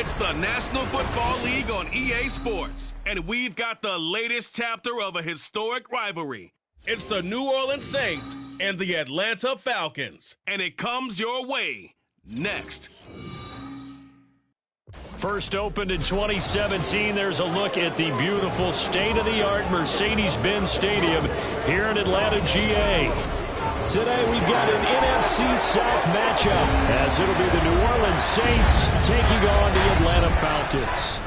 It's the National Football League on EA Sports, and we've got the latest chapter of a historic rivalry. It's the New Orleans Saints and the Atlanta Falcons, and it comes your way next. First opened in 2017, there's a look at the beautiful state-of-the-art Mercedes-Benz Stadium here in Atlanta, GA. Today we've got an NFC South matchup, as it'll be the New Orleans Saints taking on the Atlanta Falcons.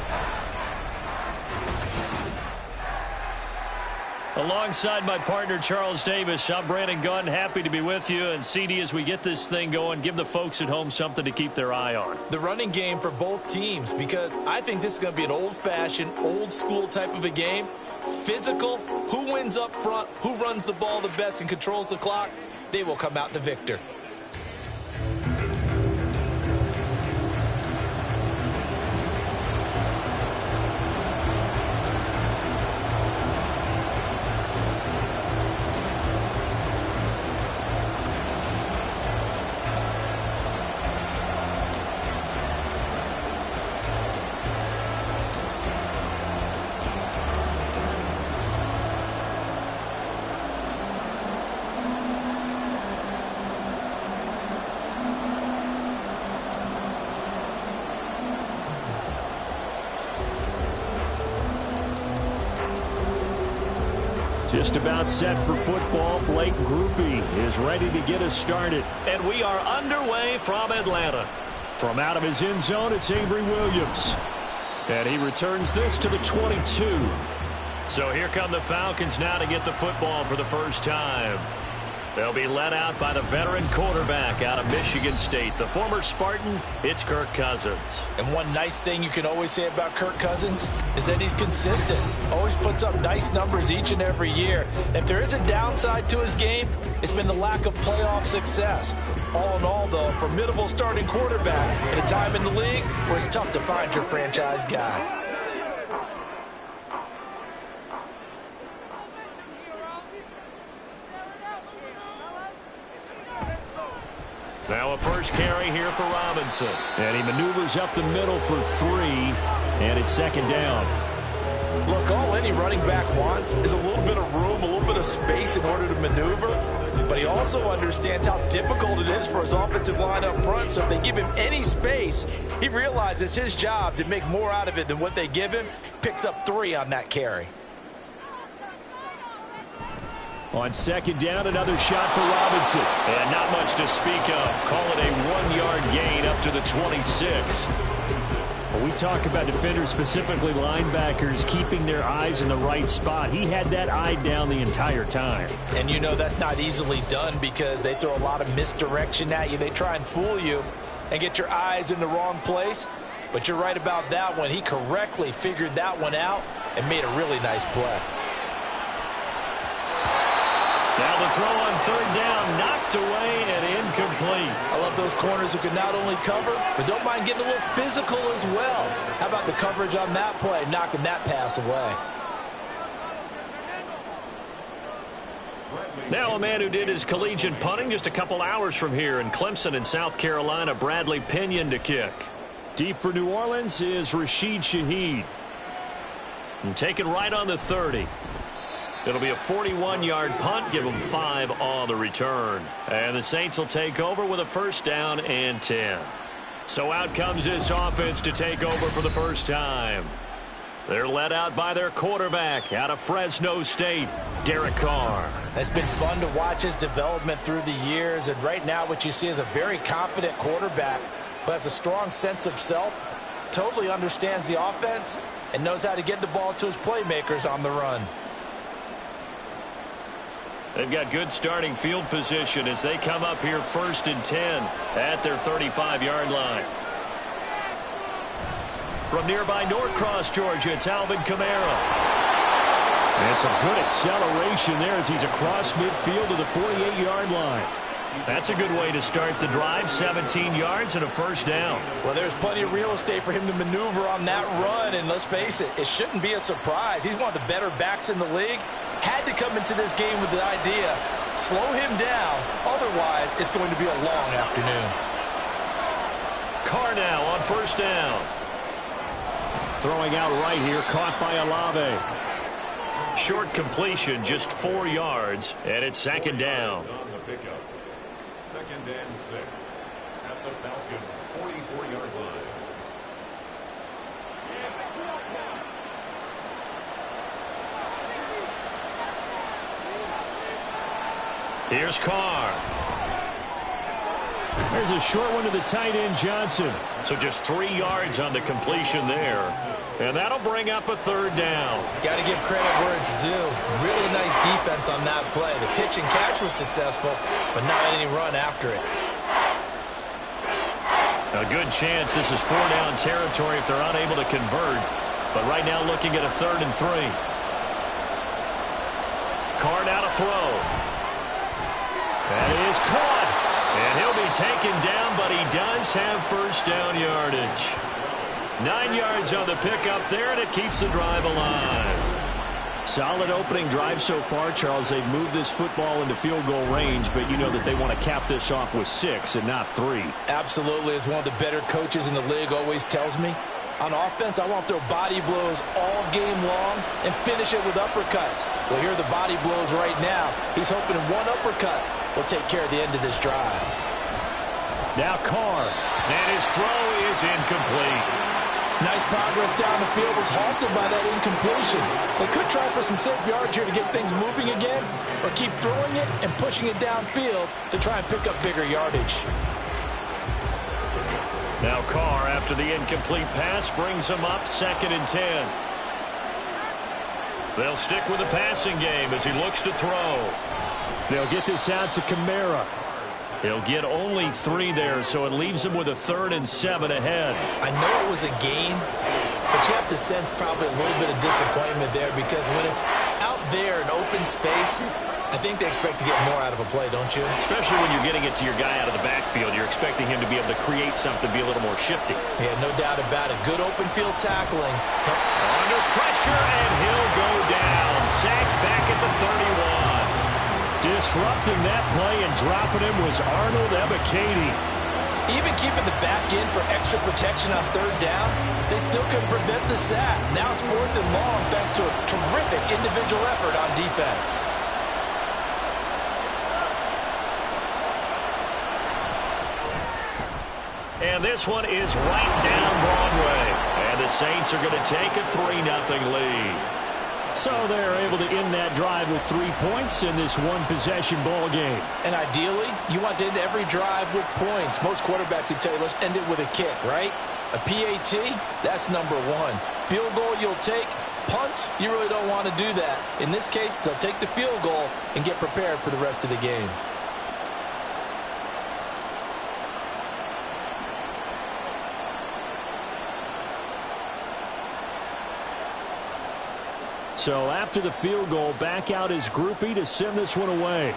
Alongside my partner, Charles Davis, I'm Brandon Gunn. Happy to be with you. And CD, as we get this thing going, give the folks at home something to keep their eye on. The running game for both teams, because I think this is going to be an old-fashioned, old-school type of a game. Physical, who wins up front, who runs the ball the best and controls the clock, they will come out the victor. Just about set for football. Blake Groupie is ready to get us started. And we are underway from Atlanta. From out of his end zone, it's Avery Williams. And he returns this to the 22. So here come the Falcons now to get the football for the first time. They'll be led out by the veteran quarterback out of Michigan State. The former Spartan, it's Kirk Cousins. And one nice thing you can always say about Kirk Cousins is that he's consistent. Always puts up nice numbers each and every year. If there is a downside to his game, it's been the lack of playoff success. All in all, though, a formidable starting quarterback at a time in the league where it's tough to find your franchise guy. Now a first carry here for Robinson. And he maneuvers up the middle for 3, and it's second down. Look, all any running back wants is a little bit of room, a little bit of space in order to maneuver. But he also understands how difficult it is for his offensive line up front. So if they give him any space, he realizes his job to make more out of it than what they give him. Picks up 3 on that carry. On second down, another shot for Robinson. And not much to speak of. Call it a 1-yard gain up to the 26. When we talk about defenders, specifically linebackers, keeping their eyes in the right spot, he had that eye down the entire time. And you know that's not easily done because they throw a lot of misdirection at you. They try and fool you and get your eyes in the wrong place. But you're right about that one. He correctly figured that one out and made a really nice play. Now the throw on third down, knocked away and incomplete. I love those corners who can not only cover, but don't mind getting a little physical as well. How about the coverage on that play, knocking that pass away? Now a man who did his collegiate punting just a couple hours from here in Clemson in South Carolina, Bradley Pinion to kick. Deep for New Orleans is Rashid Shaheed. And taken right on the 30. It'll be a 41-yard punt, give them 5 on the return. And the Saints will take over with a first down and 10. So out comes this offense to take over for the first time. They're led out by their quarterback out of Fresno State, Derek Carr. It's been fun to watch his development through the years. And right now what you see is a very confident quarterback who has a strong sense of self, totally understands the offense, and knows how to get the ball to his playmakers on the run. They've got good starting field position as they come up here first and 10 at their 35-yard line. From nearby Norcross, Georgia, it's Alvin Kamara. And some good acceleration there as he's across midfield to the 48-yard line. That's a good way to start the drive, 17 yards and a first down. Well, there's plenty of real estate for him to maneuver on that run, and let's face it, it shouldn't be a surprise. He's one of the better backs in the league. Had to come into this game with the idea, slow him down, otherwise it's going to be a long afternoon. Carr now on first down. Throwing out right here, caught by Olave. Short completion, just 4 yards, and it's second down. On the pickup. 2nd and 6 at the Falcons' 44-yard line. Here's Carr. There's a short one to the tight end, Johnson. So just 3 yards on the completion there. And that'll bring up a 3rd down. Got to give credit where it's due. Really nice defense on that play. The pitch and catch was successful, but not any run after it. A good chance this is 4-down territory if they're unable to convert. But right now looking at a 3rd and 3. Carr now to throw. That is caught. And he'll be taken down, but he does have 1st down yardage. 9 yards on the pickup there, and it keeps the drive alive. Solid opening drive so far, Charles. They've moved this football into field goal range, but you know that they want to cap this off with 6 and not 3. Absolutely. As one of the better coaches in the league always tells me, on offense, I want to throw body blows all game long and finish it with uppercuts. Well, here are the body blows right now. He's hoping one uppercut will take care of the end of this drive. Now Carr, and his throw is incomplete. Nice progress down the field, was halted by that incompletion. They could try for some safe yards here to get things moving again, or keep throwing it and pushing it downfield to try and pick up bigger yardage. Now Carr, after the incomplete pass, brings him up 2nd and 10. They'll stick with the passing game as he looks to throw. They'll get this out to Kamara. He'll get only 3 there, so it leaves him with a 3rd and 7 ahead. I know it was a gain, but you have to sense probably a little bit of disappointment there because when it's out there in open space, I think they expect to get more out of a play, don't you? Especially when you're getting it to your guy out of the backfield. You're expecting him to be able to create something, be a little more shifty. Yeah, no doubt about it. Good open field tackling. Under pressure, and he'll go down. Sacked back at the 31. Disrupting that play and dropping him was Arnold Ebiketie. Even keeping the back in for extra protection on 3rd down, they still couldn't prevent the sack. Now it's 4th and long thanks to a terrific individual effort on defense. And this one is right down Broadway. And the Saints are going to take a 3-0 lead. So they're able to end that drive with 3 points in this one-possession ball game. And ideally, you want to end every drive with points. Most quarterbacks would tell you, let's end it with a kick, right? A PAT, that's number 1. Field goal you'll take. Punts, you really don't want to do that. In this case, they'll take the field goal and get prepared for the rest of the game. So after the field goal, back out his groupie to send this one away.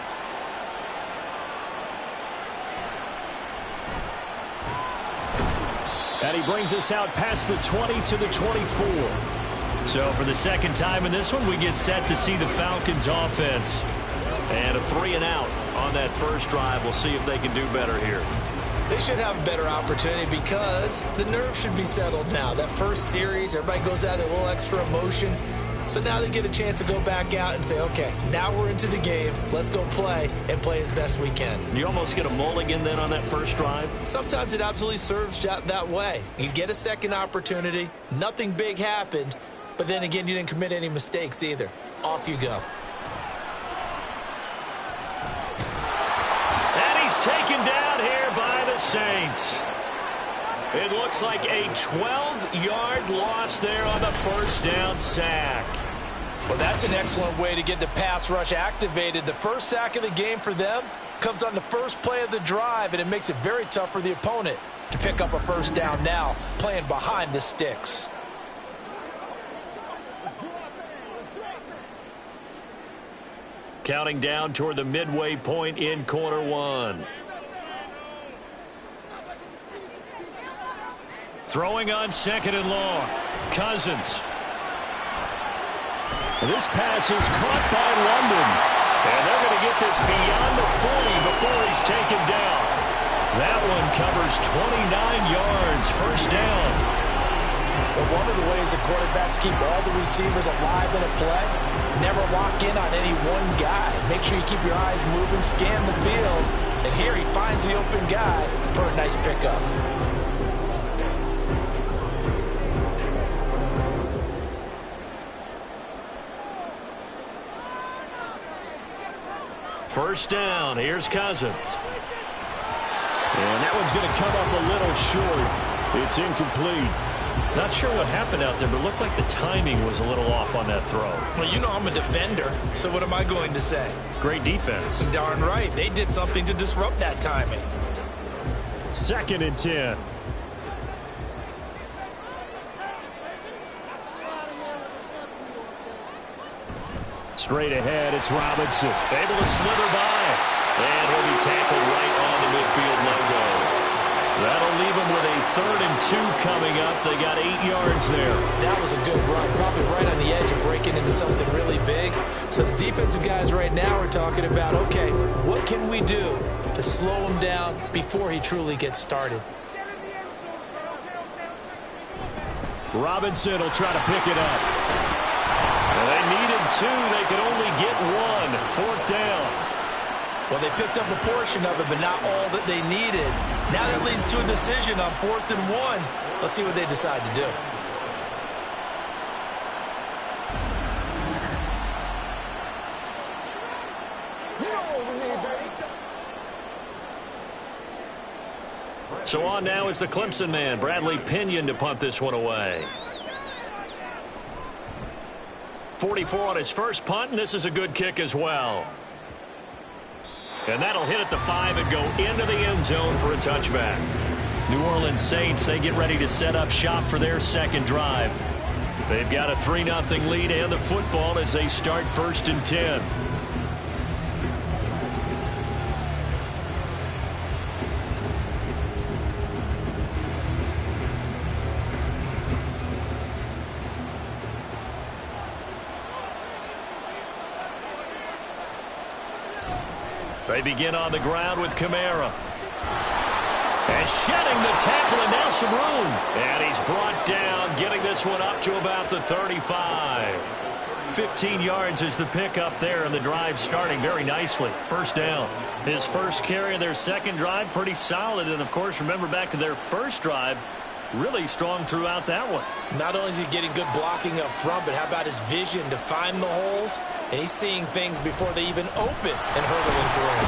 And he brings us out past the 20 to the 24. So for the 2nd time in this one, we get set to see the Falcons offense. And a 3-and-out on that first drive. We'll see if they can do better here. They should have a better opportunity because the nerves should be settled now. That first series, everybody goes out with a little extra emotion. So now they get a chance to go back out and say, okay, now we're into the game. Let's go play and play as best we can. You almost get a mulligan then on that first drive? Sometimes it absolutely serves that way. You get a second opportunity. Nothing big happened. But then again, you didn't commit any mistakes either. Off you go. And he's taken down here by the Saints. It looks like a 12-yard loss there on the first down sack. Well, that's an excellent way to get the pass rush activated. The first sack of the game for them comes on the first play of the drive, and it makes it very tough for the opponent to pick up a first down now, playing behind the sticks. Counting down toward the midway point in quarter 1. Throwing on 2nd and long. Cousins. This pass is caught by London. And they're going to get this beyond the 40 before he's taken down. That one covers 29 yards. First down. But one of the ways the quarterbacks keep all the receivers alive in a play, never lock in on any one guy. Make sure you keep your eyes moving, scan the field. And here he finds the open guy for a nice pickup. First down, here's Cousins. And that one's going to come up a little short. It's incomplete. Not sure what happened out there, but it looked like the timing was a little off on that throw. Well, you know I'm a defender, so what am I going to say? Great defense. Darn right. They did something to disrupt that timing. 2nd and 10. Straight ahead, it's Robinson. Able to slither by. And he'll be tackled right on the midfield logo. That'll leave him with a 3rd and 2 coming up. They got 8 yards there. That was a good run. Probably right on the edge of breaking into something really big. So the defensive guys right now are talking about, okay, what can we do to slow him down before he truly gets started? Robinson will try to pick it up. Well, they needed 2. They could only get 1. 4th down. Well, they picked up a portion of it, but not all that they needed. Now that leads to a decision on 4th and 1. Let's see what they decide to do. So on now is the Clemson man, Bradley Pinion, to punt this one away. 44 on his first punt, and this is a good kick as well. And that'll hit at the 5 and go into the end zone for a touchback. New Orleans Saints, they get ready to set up shop for their second drive. They've got a 3-0 lead and the football as they start 1st and 10. They begin on the ground with Kamara. And shedding the tackle, and now some room. And he's brought down, getting this one up to about the 35. 15 yards is the pickup there, and the drive starting very nicely. First down. His first carry of their second drive, pretty solid. And, of course, remember back to their first drive, really strong throughout that one. Not only is he getting good blocking up front, but how about his vision to find the holes? And he's seeing things before they even open and hurdling through.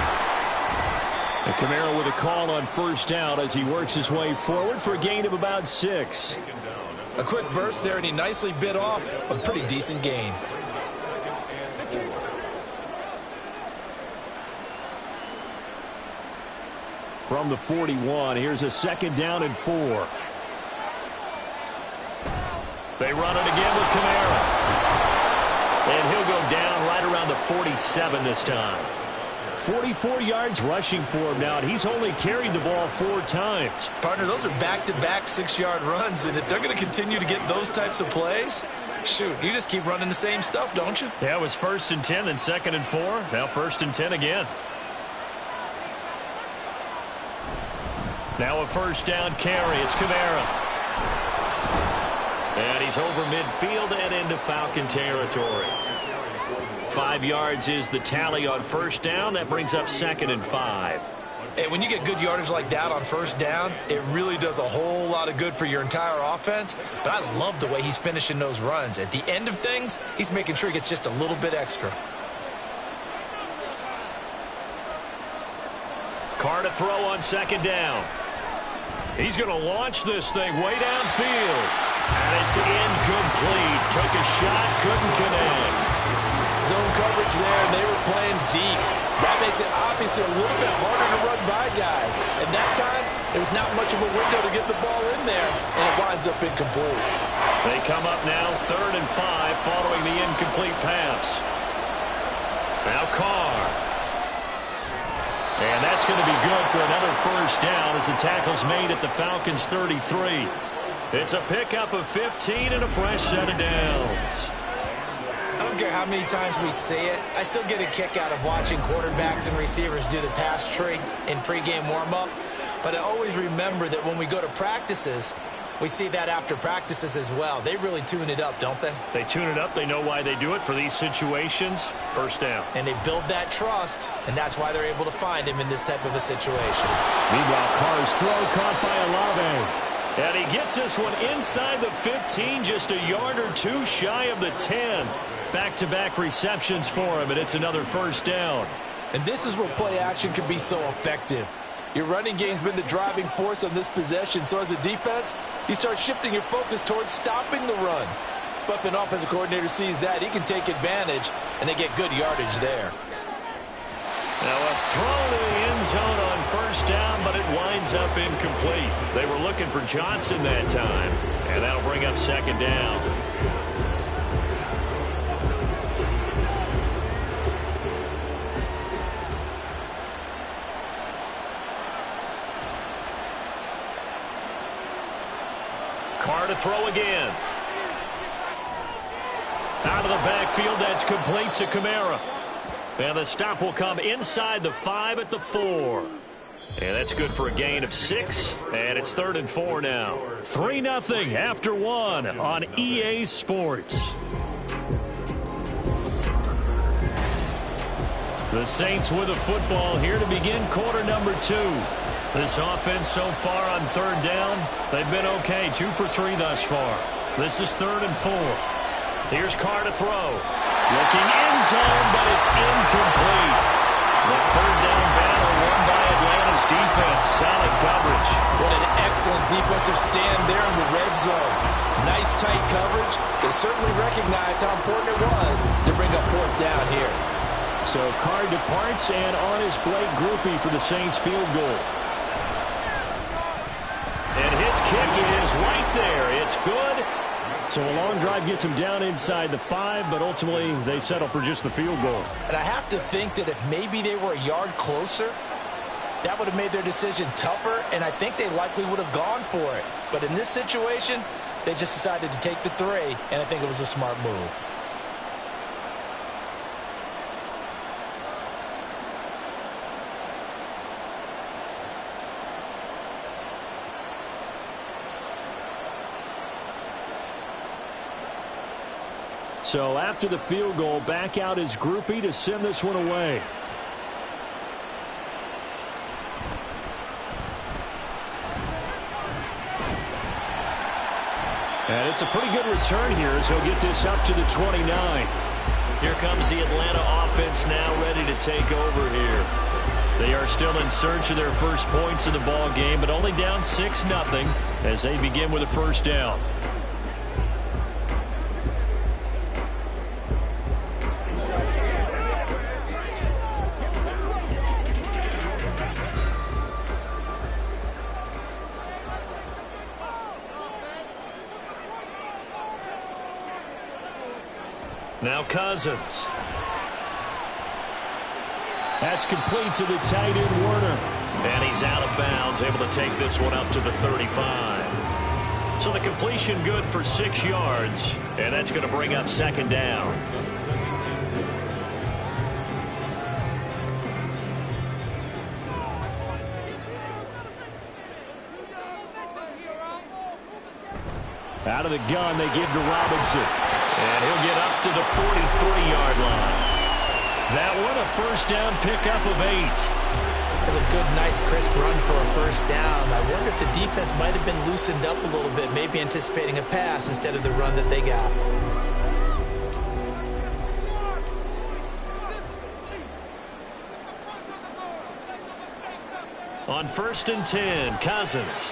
And Kamara with a call on first down as he works his way forward for a gain of about 6. A quick burst there, and he nicely bit off a pretty decent gain. From the 41, here's a 2nd down and 4. They run it again with Kamara. And he'll go down right around the 47 this time. 44 yards rushing for him now, and he's only carried the ball 4 times. Partner, those are back-to-back 6-yard runs, and if they're going to continue to get those types of plays, shoot, you just keep running the same stuff, don't you? Yeah, it was 1st and 10, then 2nd and 4. Now 1st and 10 again. Now a first down carry. It's Kamara. And he's over midfield and into Falcon territory. 5 yards is the tally on first down. That brings up 2nd and 5. And when you get good yardage like that on first down, it really does a whole lot of good for your entire offense. But I love the way he's finishing those runs. At the end of things, he's making sure he gets just a little bit extra. Carr to throw on 2nd down. He's going to launch this thing way downfield. And it's incomplete. Took a shot, couldn't connect. Zone coverage there, and they were playing deep. That makes it obviously a little bit harder to run by guys. And that time, there was not much of a window to get the ball in there, and it winds up incomplete. They come up now 3rd and 5 following the incomplete pass. Now Carr. And that's going to be good for another first down as the tackle's made at the Falcons' 33. It's a pickup of 15 and a fresh set of downs. I don't care how many times we say it, I still get a kick out of watching quarterbacks and receivers do the pass tree in pregame warm-up. But I always remember that when we go to practices, We see that after practices as well. They really tune it up, don't they? They tune it up. They know why they do it for these situations. First down. And they build that trust, and that's why they're able to find him in this type of a situation. Meanwhile, Carr's throw caught by Olave. And he gets this one inside the 15, just a yard or two shy of the 10. Back-to-back receptions for him, and it's another first down. And this is where play action can be so effective. Your running game's been the driving force on this possession, so as a defense, you start shifting your focus towards stopping the run. But if an offensive coordinator sees that, he can take advantage, and they get good yardage there. Now a throw to the end zone on first down, but it winds up incomplete. They were looking for Johnson that time, and that'll bring up second down. Carr to throw again. Out of the backfield, that's complete to Kamara. And the stop will come inside the 5 at the 4. And that's good for a gain of 6. And it's 3rd and 4 now. 3-0 after 1 on EA Sports. The Saints with a football here to begin quarter number 2. This offense so far on 3rd down, they've been okay. 2 for 3 thus far. This is 3rd and 4. Here's Carr to throw. Looking end zone, but it's incomplete. The 3rd down battle won by Atlanta's defense. Solid coverage. What an excellent defensive stand there in the red zone. Nice tight coverage. They certainly recognized how important it was to bring up 4th down here. So Carr departs, and on his Blake Groupie for the Saints field goal. And his kick is right there. It's good. So a long drive gets him down inside the 5, but ultimately they settle for just the field goal. And I have to think that if maybe they were a yard closer, that would have made their decision tougher, and I think they likely would have gone for it. But in this situation, they just decided to take the 3, and I think it was a smart move. So after the field goal, back out his groupie to send this one away. And it's a pretty good return here as he'll get this up to the 29. Here comes the Atlanta offense now ready to take over here. They are still in search of their first points in the ball game, but only down 6-0 as they begin with a first down. Now Cousins. That's complete to the tight end, Werner. And he's out of bounds, able to take this one up to the 35. So the completion good for 6 yards, and that's going to bring up second down. Out of the gun, they give to Robinson. And he'll get up to the 43-yard line. That one, a first down pickup of 8. That's a good, nice, crisp run for a first down. I wonder if the defense might have been loosened up a little bit, maybe anticipating a pass instead of the run that they got. On 1st and 10, Cousins.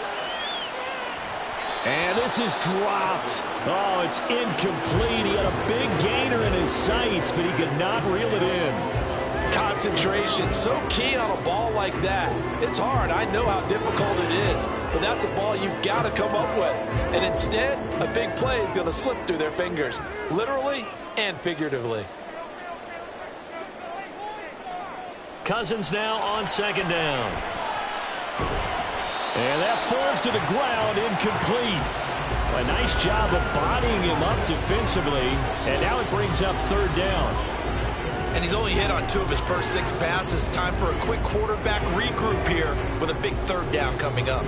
And this is dropped. Oh, it's incomplete. He had a big gainer in his sights, but he could not reel it in. Concentration, so key on a ball like that. It's hard. I know how difficult it is, but that's a ball you've got to come up with. And instead, a big play is going to slip through their fingers, literally and figuratively. Cousins now on second down. And that falls to the ground, incomplete. A nice job of bodying him up defensively, and now it brings up 3rd down. And he's only hit on 2 of his first 6 passes. Time for a quick quarterback regroup here with a big 3rd down coming up.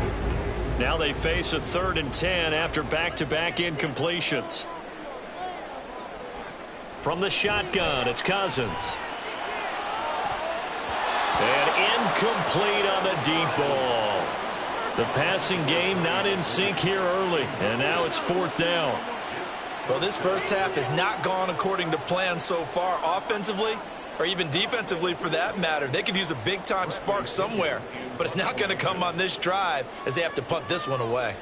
Now they face a 3rd and 10 after back-to-back incompletions. From the shotgun, it's Cousins. And incomplete on the deep ball. The passing game not in sync here early, and now it's 4th down. Well, this first half has not gone according to plan so far offensively, or even defensively for that matter. They could use a big-time spark somewhere, but it's not going to come on this drive as they have to punt this one away.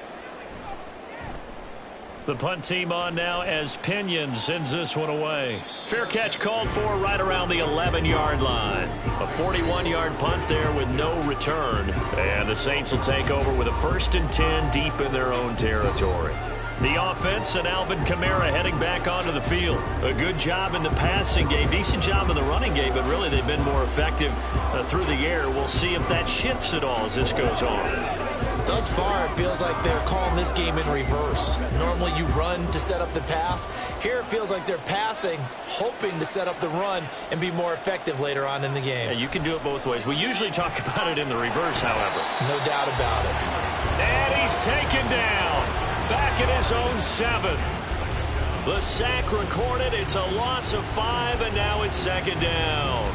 The punt team on now as Pinion sends this one away. Fair catch called for right around the 11-yard line. A 41-yard punt there with no return. And the Saints will take over with a 1st and 10 deep in their own territory. The offense and Alvin Kamara heading back onto the field. A good job in the passing game. Decent job in the running game, but really they've been more effective through the air. We'll see if that shifts at all as this goes on. Thus far, it feels like they're calling this game in reverse. Normally you run to set up the pass. Here it feels like they're passing, hoping to set up the run and be more effective later on in the game. Yeah, you can do it both ways. We usually talk about it in the reverse, however. No doubt about it. And he's taken down. Back at his own 7. The sack recorded. It's a loss of 5, and now it's 2nd down.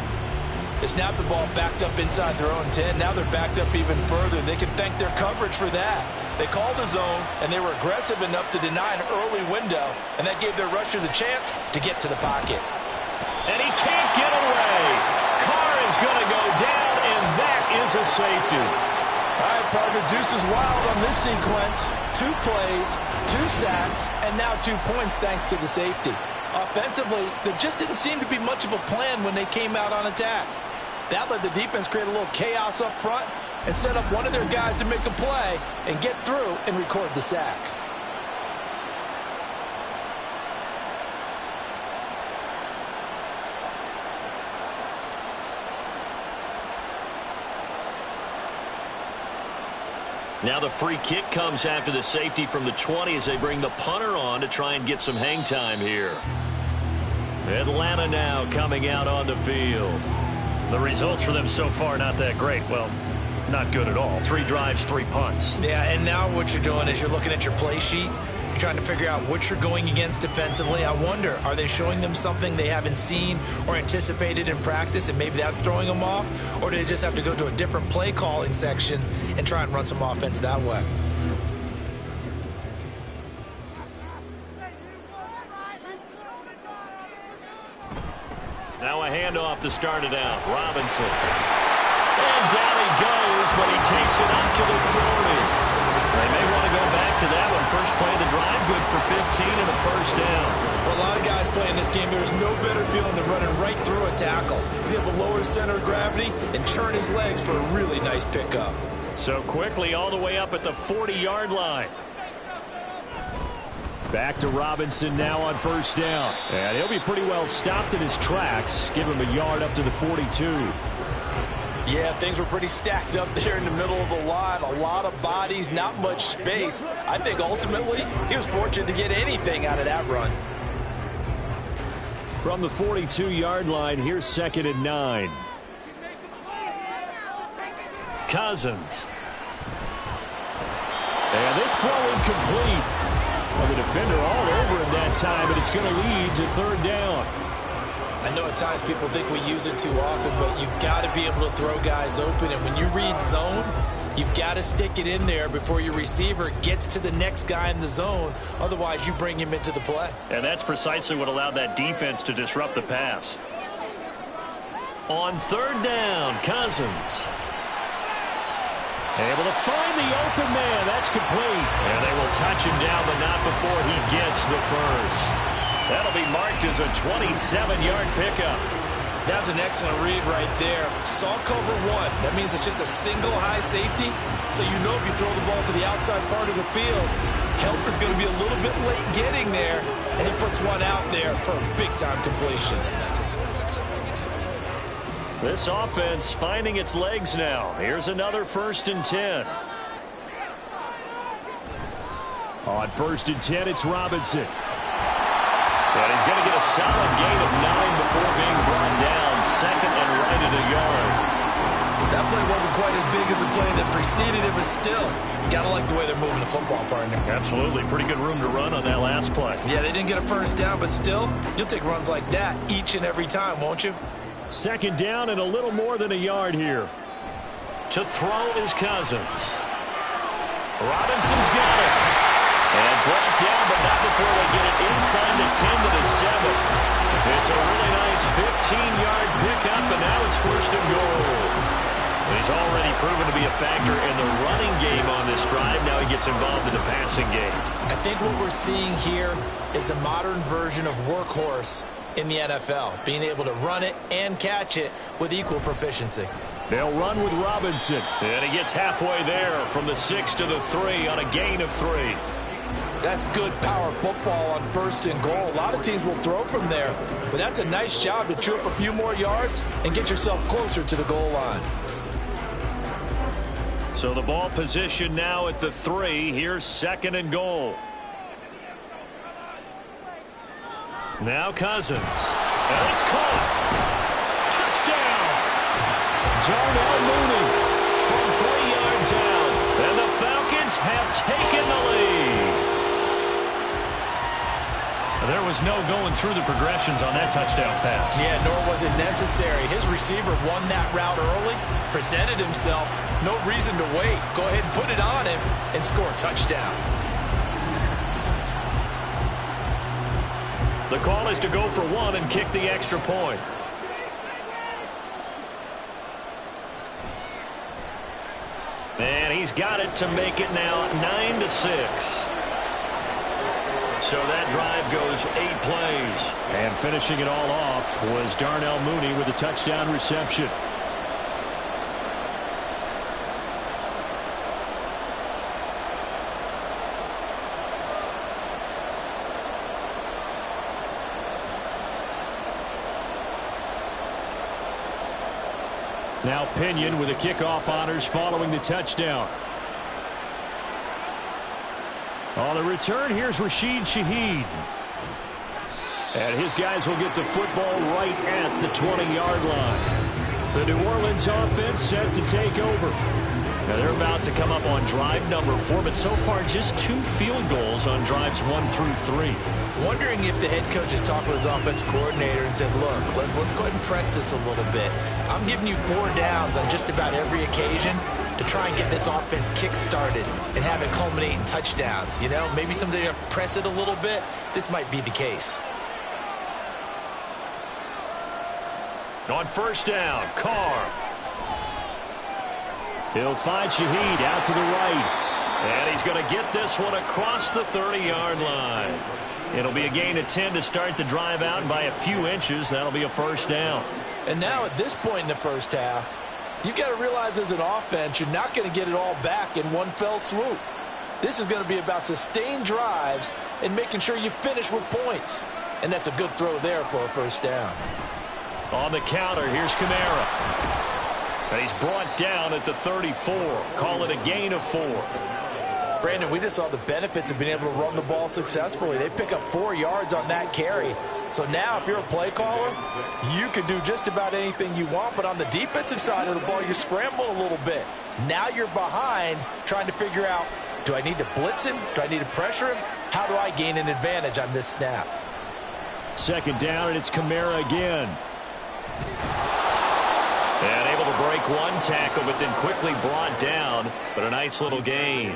They snapped the ball backed up inside their own 10. Now they're backed up even further. They can thank their coverage for that. They called a zone, and they were aggressive enough to deny an early window, and that gave their rushers a chance to get to the pocket. And he can't get away. Carr is going to go down, and that is a safety. All right, partner, deuce is wild on this sequence. 2 plays, 2 sacks, and now 2 points thanks to the safety. Offensively, there just didn't seem to be much of a plan when they came out on attack. That let the defense create a little chaos up front and set up one of their guys to make a play and get through and record the sack. Now the free kick comes after the safety from the 20 as they bring the punter on to try and get some hang time here. Atlanta now coming out on the field. The results for them so far not that great. Well, not good at all. 3 drives, 3 punts. Yeah, and now what you're doing is you're looking at your play sheet. You're trying to figure out what you're going against defensively. I wonder, are they showing them something they haven't seen or anticipated in practice, and maybe that's throwing them off? Or do they just have to go to a different play calling section and try and run some offense that way? Now a handoff to start it out. Robinson. And down he goes, but he takes it up to the 40. They may want to go back to that one. First play of the drive, good for 15 and a 1st down. For a lot of guys playing this game, there's no better feeling than running right through a tackle. He's able to lower his center of gravity and churn his legs for a really nice pickup. So quickly all the way up at the 40-yard line. Back to Robinson now on 1st down. And he'll be pretty well stopped in his tracks. Give him a yard up to the 42. Yeah, things were pretty stacked up there in the middle of the line. A lot of bodies, not much space. I think ultimately he was fortunate to get anything out of that run. From the 42-yard line, here's 2nd and 9. Cousins. And this throw incomplete. Well, the defender all over him that time, but it's going to lead to 3rd down. I know at times people think we use it too often, but you've got to be able to throw guys open. And when you read zone, you've got to stick it in there before your receiver gets to the next guy in the zone. Otherwise, you bring him into the play. And that's precisely what allowed that defense to disrupt the pass. On 3rd down, Cousins. Able to find the open man. That's complete. And they will touch him down, but not before he gets the first. That'll be marked as a 27-yard pickup. That was an excellent read right there. Saw cover 1. That means it's just a single high safety. So you know if you throw the ball to the outside part of the field, help is going to be a little bit late getting there. And he puts one out there for a big-time completion. This offense finding its legs now. Here's another 1st and 10. On 1st and 10, it's Robinson. And he's going to get a solid gain of 9 before being brought down. 2nd and right at a yard. That play wasn't quite as big as the play that preceded it, but still, gotta like the way they're moving the football, partner. Absolutely. Pretty good room to run on that last play. Yeah, they didn't get a first down, but still, you'll take runs like that each and every time, won't you? Second down and a little more than a yard here. To throw is Cousins. Robinson's got it. And brought down, but not before they get it inside the 10 to the 7. It's a really nice 15-yard pickup, and now it's first and goal. He's already proven to be a factor in the running game on this drive. Now he gets involved in the passing game. I think what we're seeing here is the modern version of workhorse in the NFL, being able to run it and catch it with equal proficiency. They'll run with Robinson, and he gets halfway there from the 6 to the 3 on a gain of 3. That's good power football on first and goal. A lot of teams will throw from there, but that's a nice job to chew up a few more yards and get yourself closer to the goal line. So the ball position now at the 3. Here's second and goal. Now Cousins. And it's caught. Touchdown. Darnell Mooney from 3 yards out. And the Falcons have taken the lead. There was no going through the progressions on that touchdown pass. Yeah, nor was it necessary. His receiver won that route early, presented himself. No reason to wait. Go ahead and put it on him and score a touchdown. The call is to go for 1 and kick the extra point. And he's got it to make it now 9-6. So that drive goes 8 plays. And finishing it all off was Darnell Mooney with a touchdown reception. Now Pinion with the kickoff honors following the touchdown. On the return, here's Rashid Shaheed. And his guys will get the football right at the 20-yard line. The New Orleans offense set to take over. Now they're about to come up on drive number 4, but so far just 2 field goals on drives 1 through 3. Wondering if the head coach has talked with his offensive coordinator and said, look, let's go ahead and press this a little bit. I'm giving you 4 downs on just about every occasion to try and get this offense kick-started and have it culminate in touchdowns. You know, maybe someday you press it a little bit. This might be the case. On first down, Carr. He'll find Shaheed out to the right. And he's going to get this one across the 30-yard line. It'll be a gain of 10 to start the drive out, and by a few inches, that'll be a first down. And now at this point in the first half, you've got to realize as an offense, you're not going to get it all back in one fell swoop. This is going to be about sustained drives and making sure you finish with points. And that's a good throw there for a first down. On the counter, here's Kamara. And he's brought down at the 34. Call it a gain of 4. Brandon, we just saw the benefits of being able to run the ball successfully. They pick up 4 yards on that carry. So now if you're a play caller, you can do just about anything you want. But on the defensive side of the ball, you scramble a little bit. Now you're behind trying to figure out, do I need to blitz him? Do I need to pressure him? How do I gain an advantage on this snap? Second down, and it's Kamara again. And able to break 1 tackle, but then quickly brought down. But a nice little gain.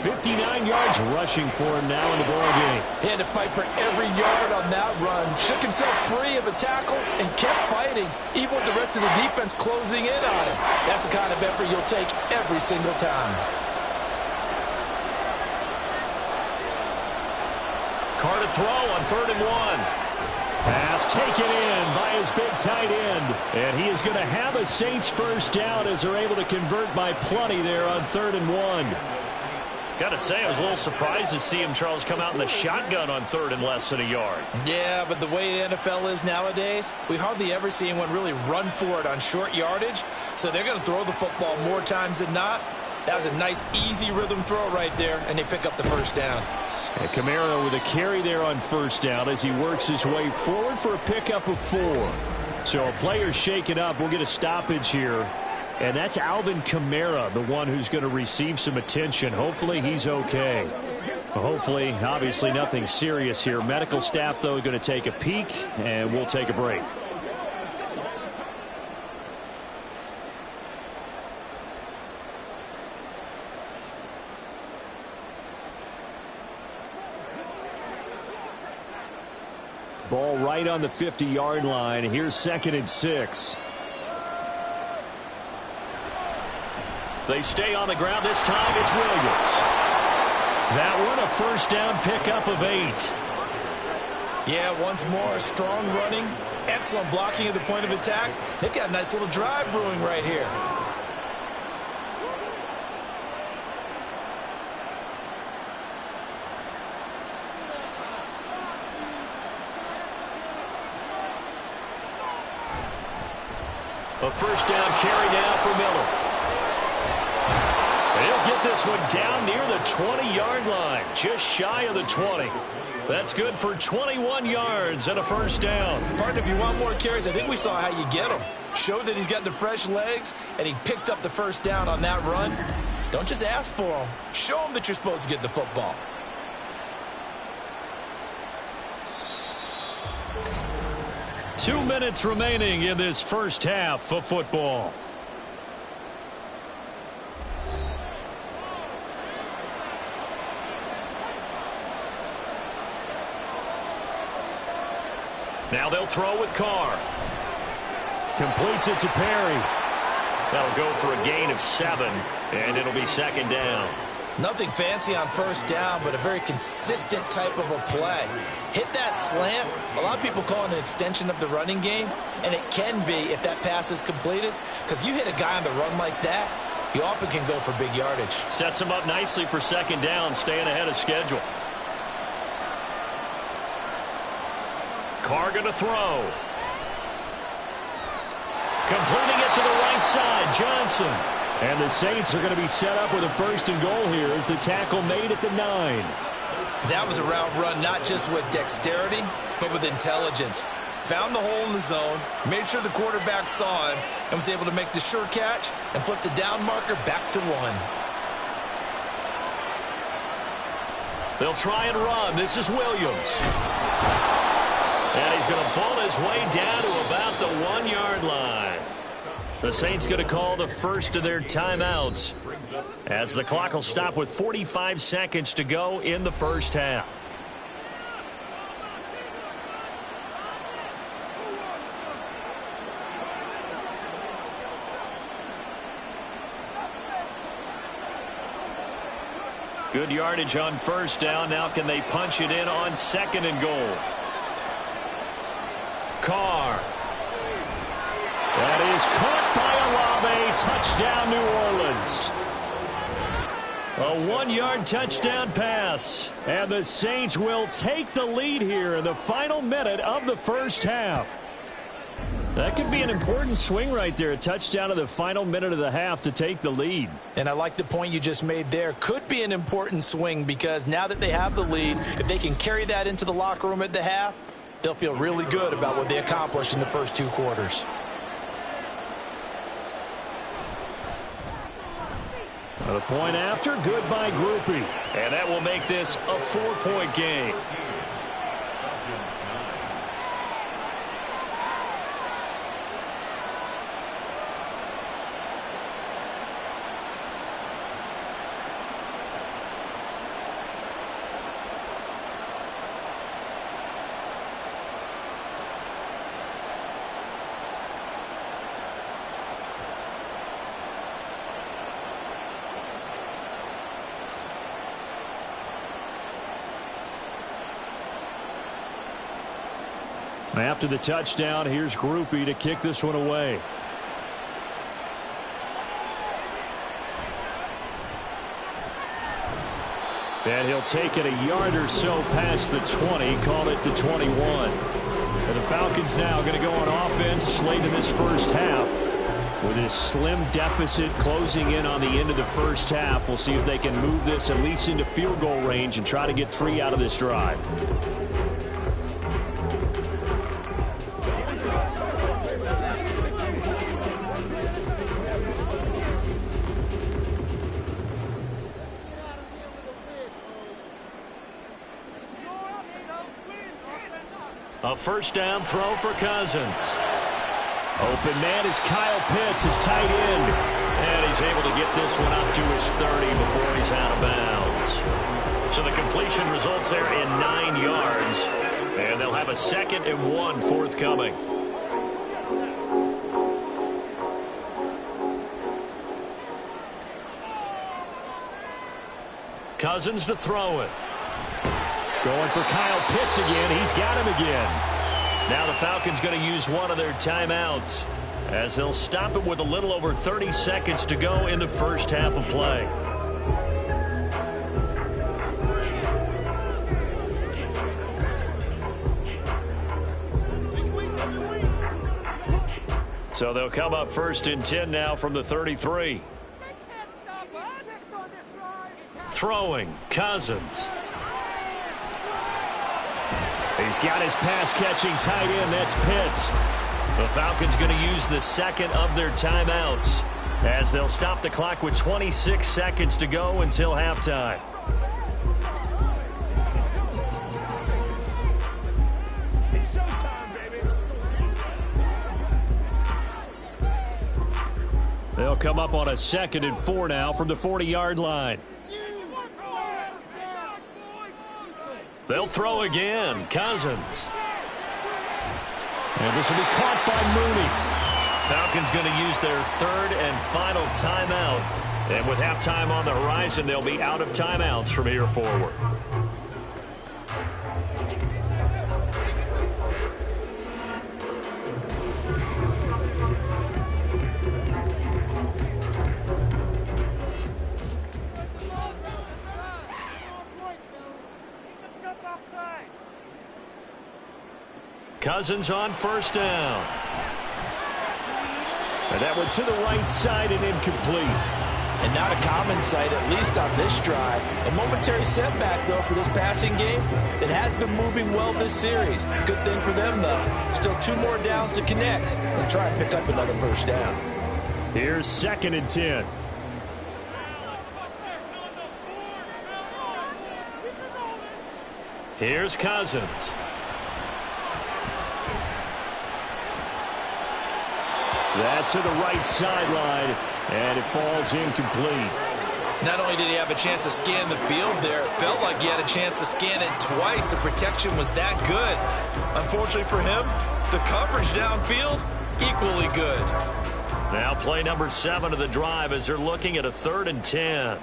59 yards rushing for him now in the ball game. He had to fight for every yard on that run. Shook himself free of a tackle and kept fighting, even with the rest of the defense closing in on him. That's the kind of effort you'll take every single time. Carr to throw on 3rd and 1. Pass taken in by his big tight end. And he is going to have a Saints first down as they're able to convert by plenty there on 3rd and 1. Got to say, I was a little surprised to see him, Charles, come out in the shotgun on 3rd and less than a yard. Yeah, but the way the NFL is nowadays, we hardly ever see anyone really run for it on short yardage. So they're going to throw the football more times than not. That was a nice, easy rhythm throw right there, and they pick up the first down. And Kamara with a carry there on first down as he works his way forward for a pickup of 4. So a player shaken up. We'll get a stoppage here And that's Alvin Kamara, the one who's going to receive some attention. Hopefully he's okay. Hopefully, obviously nothing serious here. Medical staff, though, going to take a peek, and we'll take a break. Ball right on the 50-yard line. Here's 2nd and 6. They stay on the ground. This time it's Williams. That one, a first down pickup of 8. Yeah, once more, strong running, excellent blocking at the point of attack. They've got a nice little drive brewing right here. A first down carry now for Miller. He'll get this one down near the 20-yard line, just shy of the 20. That's good for 21 yards and a first down. Partner, if you want more carries, I think we saw how you get them. Showed that he's got the fresh legs, and he picked up the first down on that run. Don't just ask for them. Show them that you're supposed to get the football. Two minutes remaining in this first half of football. Now they'll throw with Carr. Completes it to Perry. That'll go for a gain of 7, and it'll be 2nd down. Nothing fancy on first down, but a very consistent type of a play. Hit that slant. A lot of people call it an extension of the running game, and it can be if that pass is completed, because you hit a guy on the run like that, he often can go for big yardage. Sets him up nicely for 2nd down, staying ahead of schedule. Carr going to throw. Completing it to the right side, Johnson. And the Saints are going to be set up with a 1st and goal here as the tackle made at the 9. That was a route run not just with dexterity, but with intelligence. Found the hole in the zone, made sure the quarterback saw him, and was able to make the sure catch and flip the down marker back to 1. They'll try and run. This is Williams. And he's going to bull his way down to about the 1-yard line. The Saints going to call the first of their timeouts as the clock will stop with 45 seconds to go in the first half. Good yardage on first down. Now can they punch it in on 2nd and goal? Carr. That is caught by Olave. Touchdown, New Orleans. A 1-yard touchdown pass. And the Saints will take the lead here in the final minute of the first half. That could be an important swing right there. A touchdown in the final minute of the half to take the lead. And I like the point you just made there. Could be an important swing because now that they have the lead, if they can carry that into the locker room at the half, they'll feel really good about what they accomplished in the first 2 quarters. The point after, good by Groupie. And that will make this a 4-point game. After the touchdown, here's Groupie to kick this one away. And he'll take it a yard or so past the 20, call it the 21. And the Falcons now going to go on offense late in this first half. With this slim deficit closing in on the end of the first half, we'll see if they can move this at least into field goal range and try to get 3 out of this drive. A first down throw for Cousins. Open man is Kyle Pitts, his tight end. And he's able to get this one up to his 30 before he's out of bounds. So the completion results there in 9 yards. And they'll have a 2nd and 1 forthcoming. Cousins to throw it. Going for Kyle Pitts again. He's got him again. Now the Falcons going to use one of their timeouts as they'll stop it with a little over 30 seconds to go in the first half of play. So they'll come up 1st and 10 now from the 33. Throwing, Cousins. He's got his pass-catching tight end. That's Pitts. The Falcons going to use the 2nd of their timeouts as they'll stop the clock with 26 seconds to go until halftime. It's showtime, baby. They'll come up on a 2nd and 4 now from the 40-yard line. They'll throw again. Cousins. And this will be caught by Mooney. Falcons going to use their 3rd and final timeout. And with halftime on the horizon, they'll be out of timeouts from here forward. Cousins on first down. And that one to the right side and incomplete. And not a common sight, at least on this drive. A momentary setback, though, for this passing game that has been moving well this series. Good thing for them, though. Still 2 more downs to connect and try and pick up another first down. Here's 2nd and 10. Here's Cousins. That's to the right sideline, and it falls incomplete. Not only did he have a chance to scan the field there, it felt like he had a chance to scan it twice. The protection was that good. Unfortunately for him, the coverage downfield, equally good. Now play number 7 of the drive as they're looking at a 3rd and 10.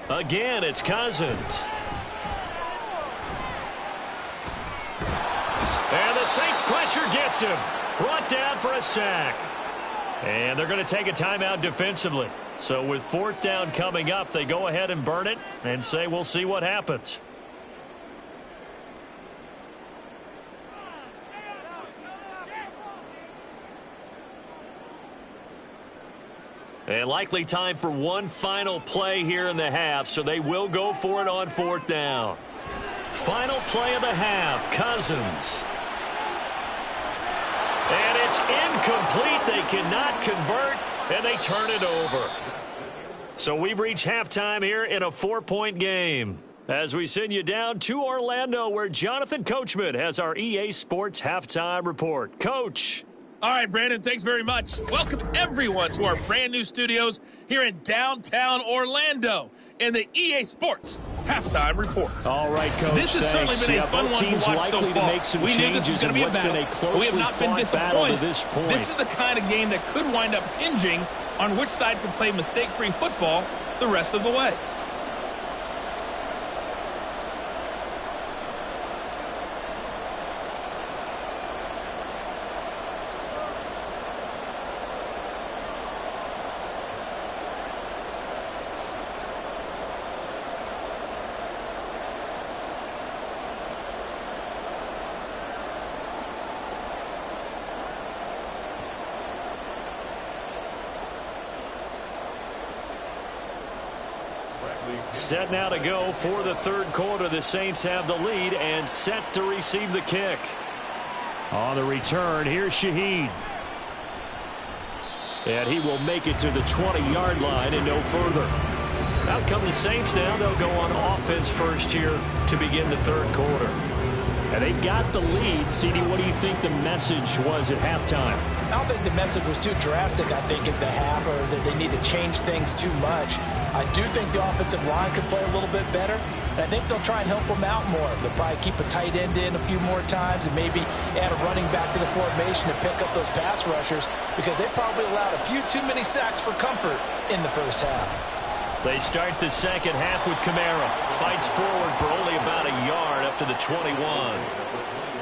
Again, it's Cousins. And the Saints pressure gets him. Brought down for a sack. And they're going to take a timeout defensively. So with 4th down coming up, they go ahead and burn it and say we'll see what happens. And likely time for one final play here in the half, so they will go for it on 4th down. Final play of the half, Cousins. And it's incomplete. They cannot convert, and they turn it over. So we've reached halftime here in a 4-point game. As we send you down to Orlando, where Jonathan Coachman has our EA Sports Halftime Report. Coach. All right, Brandon, thanks very much. Welcome, everyone, to our brand-new studios here in downtown Orlando in the EA Sports Halftime Report. All right, Coach. This has certainly been a fun one to watch so far. We knew this was going to be a battle. We have not been disappointed. This is the kind of game that could wind up hinging on which side could play mistake-free football the rest of the way. Set now to go for the 3rd quarter. The Saints have the lead and set to receive the kick. On the return, here's Shaheed. And he will make it to the 20-yard line and no further. Out come the Saints now. They'll go on offense first here to begin the third quarter. And they've got the lead. CD, what do you think the message was at halftime? I don't think the message was too drastic, I think, at the half, or that they need to change things too much. I do think the offensive line could play a little bit better, and I think they'll try and help them out more. They'll probably keep a tight end in a few more times and maybe add a running back to the formation to pick up those pass rushers, because they probably allowed a few too many sacks for comfort in the first half. They start the second half with Kamara. Fights forward for only about a yard up to the 21.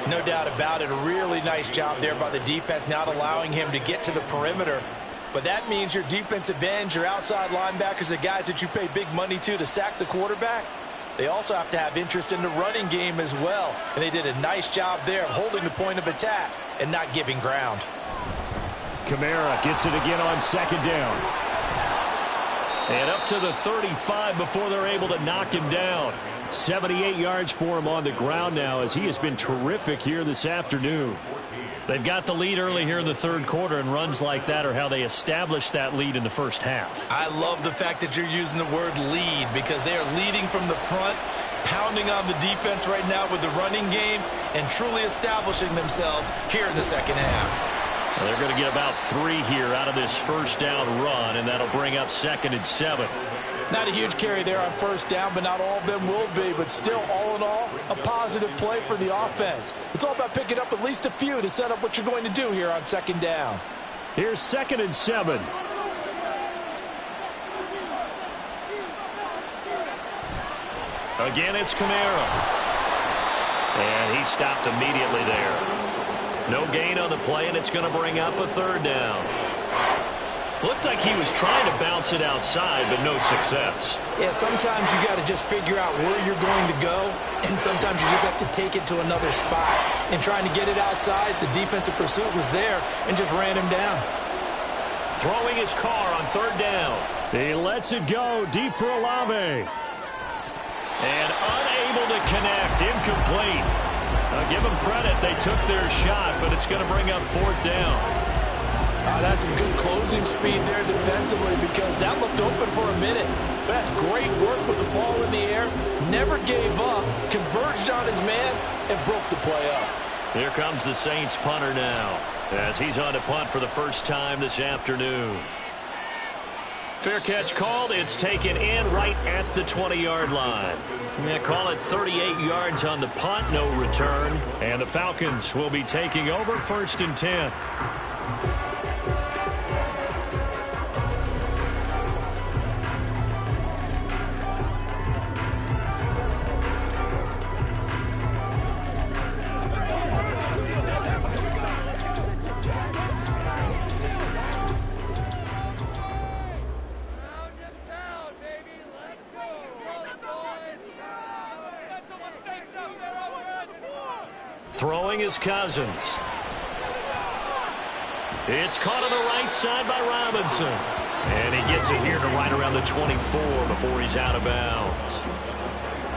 No doubt about it. A really nice job there by the defense, not allowing him to get to the perimeter. But that means your defensive ends, your outside linebackers, the guys that you pay big money to sack the quarterback, they also have to have interest in the running game as well. And they did a nice job there of holding the point of attack and not giving ground. Kamara gets it again on second down. And up to the 35 before they're able to knock him down. 78 yards for him on the ground now, as he has been terrific here this afternoon. They've got the lead early here in the third quarter, and runs like that are how they established that lead in the first half. I love the fact that you're using the word lead, because they are leading from the front, pounding on the defense right now with the running game, and truly establishing themselves here in the second half. Well, they're going to get about 3 here out of this first down run, and that'll bring up 2nd and 7. Not a huge carry there on first down, but not all of them will be. But still, all in all, a positive play for the offense. It's all about picking up at least a few to set up what you're going to do here on second down. Here's 2nd and 7. Again, it's Kamara. And he stopped immediately there. No gain on the play, and it's going to bring up a 3rd down. Looked like he was trying to bounce it outside, but no success. Yeah, sometimes you got to just figure out where you're going to go, and sometimes you just have to take it to another spot. And trying to get it outside, the defensive pursuit was there and just ran him down. Throwing his car on 3rd down. He lets it go deep for Olave. And unable to connect, incomplete. Give them credit, they took their shot, but it's going to bring up 4th down. That's some good closing speed there defensively, because that looked open for a minute. That's great work with the ball in the air. Never gave up, converged on his man, and broke the play up. Here comes the Saints punter now, as he's on to punt for the first time this afternoon. Fair catch called. It's taken in right at the 20-yard line. They call it 38 yards on the punt, no return. And the Falcons will be taking over 1st and 10. Throwing is Cousins. It's caught on the right side by Robinson. And he gets it here to right around the 24 before he's out of bounds.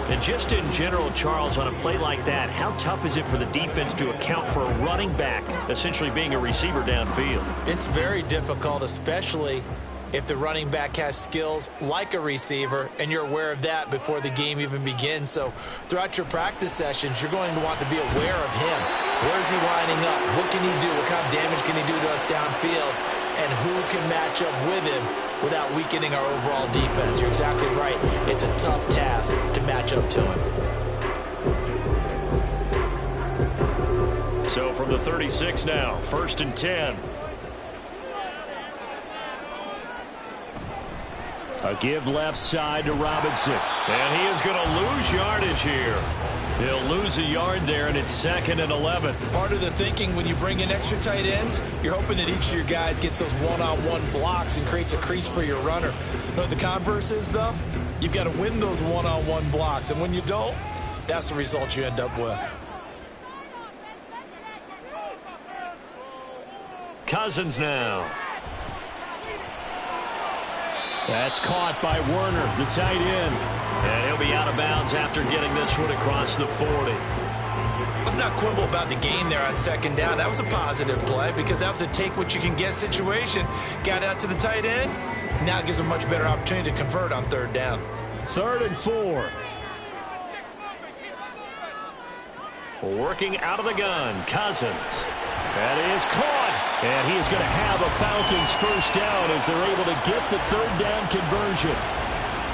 And just in general, Charles, on a play like that, how tough is it for the defense to account for a running back essentially being a receiver downfield? It's very difficult, especially if the running back has skills like a receiver, and you're aware of that before the game even begins. So throughout your practice sessions, you're going to want to be aware of him. Where is he lining up? What can he do? What kind of damage can he do to us downfield? And who can match up with him without weakening our overall defense? You're exactly right. It's a tough task to match up to him. So from the 36 now, 1st and 10. A give left side to Robinson. And he is going to lose yardage here. He'll lose a yard there, and it's 2nd and 11. Part of the thinking when you bring in extra tight ends, you're hoping that each of your guys gets those one-on-one blocks and creates a crease for your runner. You know what the converse is, though? You've got to win those one-on-one blocks, and when you don't, that's the result you end up with. Cousins now. That's caught by Werner, the tight end. And he'll be out of bounds after getting this one across the 40. Let's not quibble about the gain there on 2nd down. That was a positive play because that was a take-what-you-can-get situation. Got out to the tight end, Now it gives a much better opportunity to convert on third down. 3rd and 4. Working out of the gun, Cousins. That is caught. And he is going to have a Falcons first down as they're able to get the third down conversion.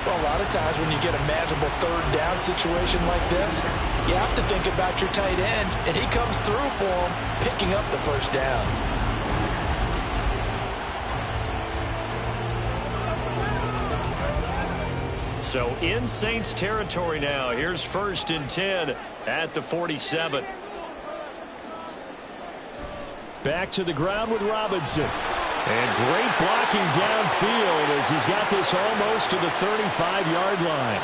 Well, a lot of times when you get a manageable third down situation like this, you have to think about your tight end, and he comes through for him, picking up the first down. So in Saints territory now. Here's 1st and 10 at the 47. Back to the ground with Robinson. And great blocking downfield as he's got this almost to the 35-yard line.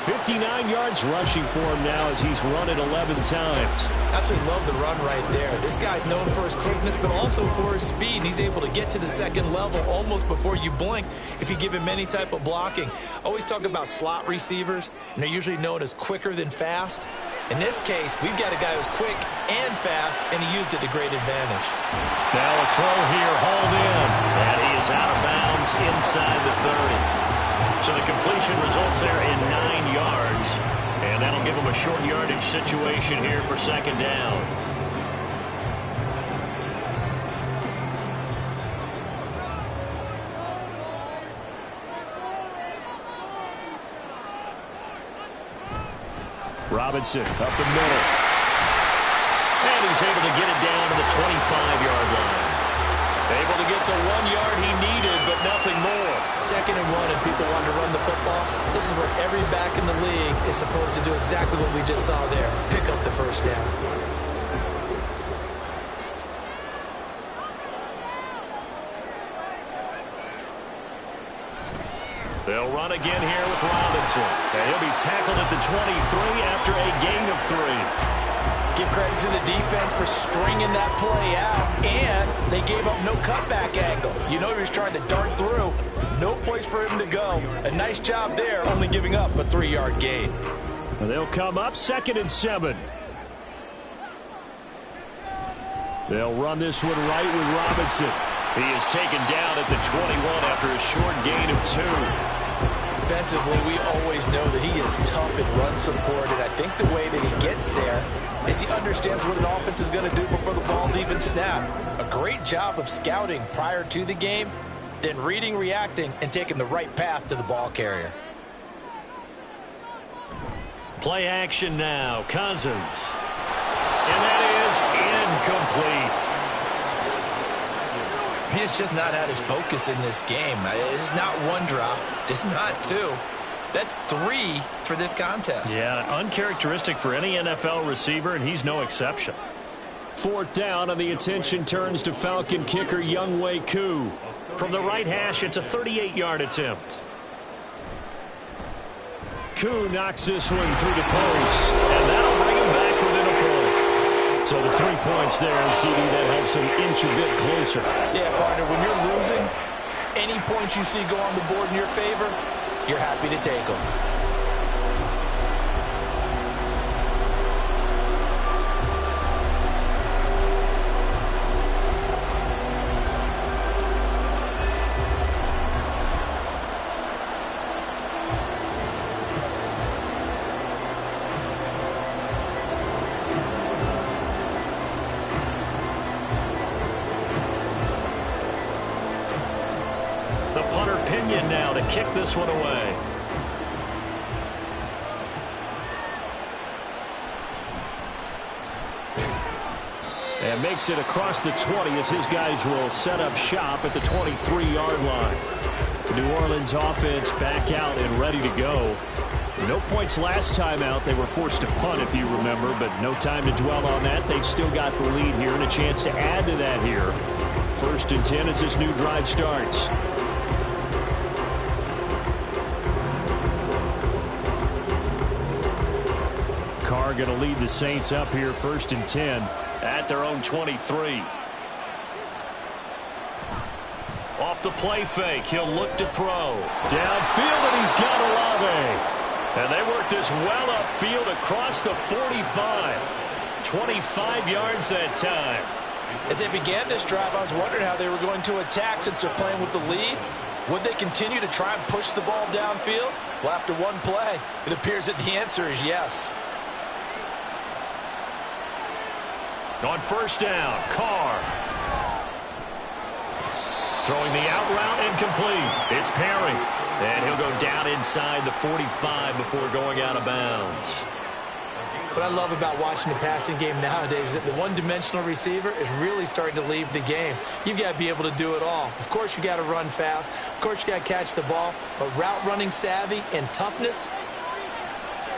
59 yards rushing for him now as he's run it 11 times. Absolutely love the run right there. This guy's known for his quickness, but also for his speed. And he's able to get to the second level almost before you blink if you give him any type of blocking. Always talk about slot receivers, and they're usually known as quicker than fast. In this case, we've got a guy who's quick and fast, and he used it to great advantage. Now a throw here, hauled in. And he is out of bounds inside the 30. So the completion results there in 9 yards. And that'll give him a short yardage situation here for 2nd down. Robinson up the middle. And he's able to get it down to the 25-yard line. Able to get the 1 yard he needed, but nothing more. 2nd and 1, and people want to run the football. This is where every back in the league is supposed to do exactly what we just saw there. Pick up the first down. They'll run again here with Robinson. And he'll be tackled at the 23 after a gain of 3. Give credit to the defense for stringing that play out, and they gave up no cutback angle. You know he was trying to dart through. No place for him to go. A nice job there, only giving up a 3-yard gain. They'll come up 2nd and 7. They'll run this one right with Robinson. He is taken down at the 21 after a short gain of 2. Defensively, we always know that he is tough in run support, and I think the way that he gets there is he understands what an offense is going to do before the ball's even snapped. A great job of scouting prior to the game, then reading, reacting, and taking the right path to the ball carrier. Play action now, Cousins. And that is incomplete. He has just not had his focus in this game. It's not 1 drop. It's not 2. That's 3 for this contest. Yeah, uncharacteristic for any NFL receiver, and he's no exception. 4th down, and the attention turns to Falcon kicker Younghoe Koo. From the right hash, it's a 38-yard attempt. Koo knocks this one through the post, and that'll bring him back within a point. So the 3 points there, and CD, that helps him inch a bit closer. Yeah, partner, when you're losing, any points you see go on the board in your favor, you're happy to take them. Now to kick this one away. And makes it across the 20 as his guys will set up shop at the 23-yard line. The New Orleans offense back out and ready to go. No points last time out. They were forced to punt, if you remember, but no time to dwell on that. They've still got the lead here and a chance to add to that here. 1st and 10 as this new drive starts. Carr going to lead the Saints up here 1st and 10 at their own 23. Off the play fake, he'll look to throw. Downfield, and he's got Olave. And they work this well upfield across the 45. 25 yards that time. As they began this drive, I was wondering how they were going to attack since they're playing with the lead. Would they continue to try and push the ball downfield? Well, after one play, it appears that the answer is yes. On first down, Carr. Throwing the out route incomplete. It's Perry. And he'll go down inside the 45 before going out of bounds. What I love about watching the passing game nowadays is that the one-dimensional receiver is really starting to leave the game. You've got to be able to do it all. Of course, you got to run fast. Of course, you got to catch the ball. But route running savvy and toughness,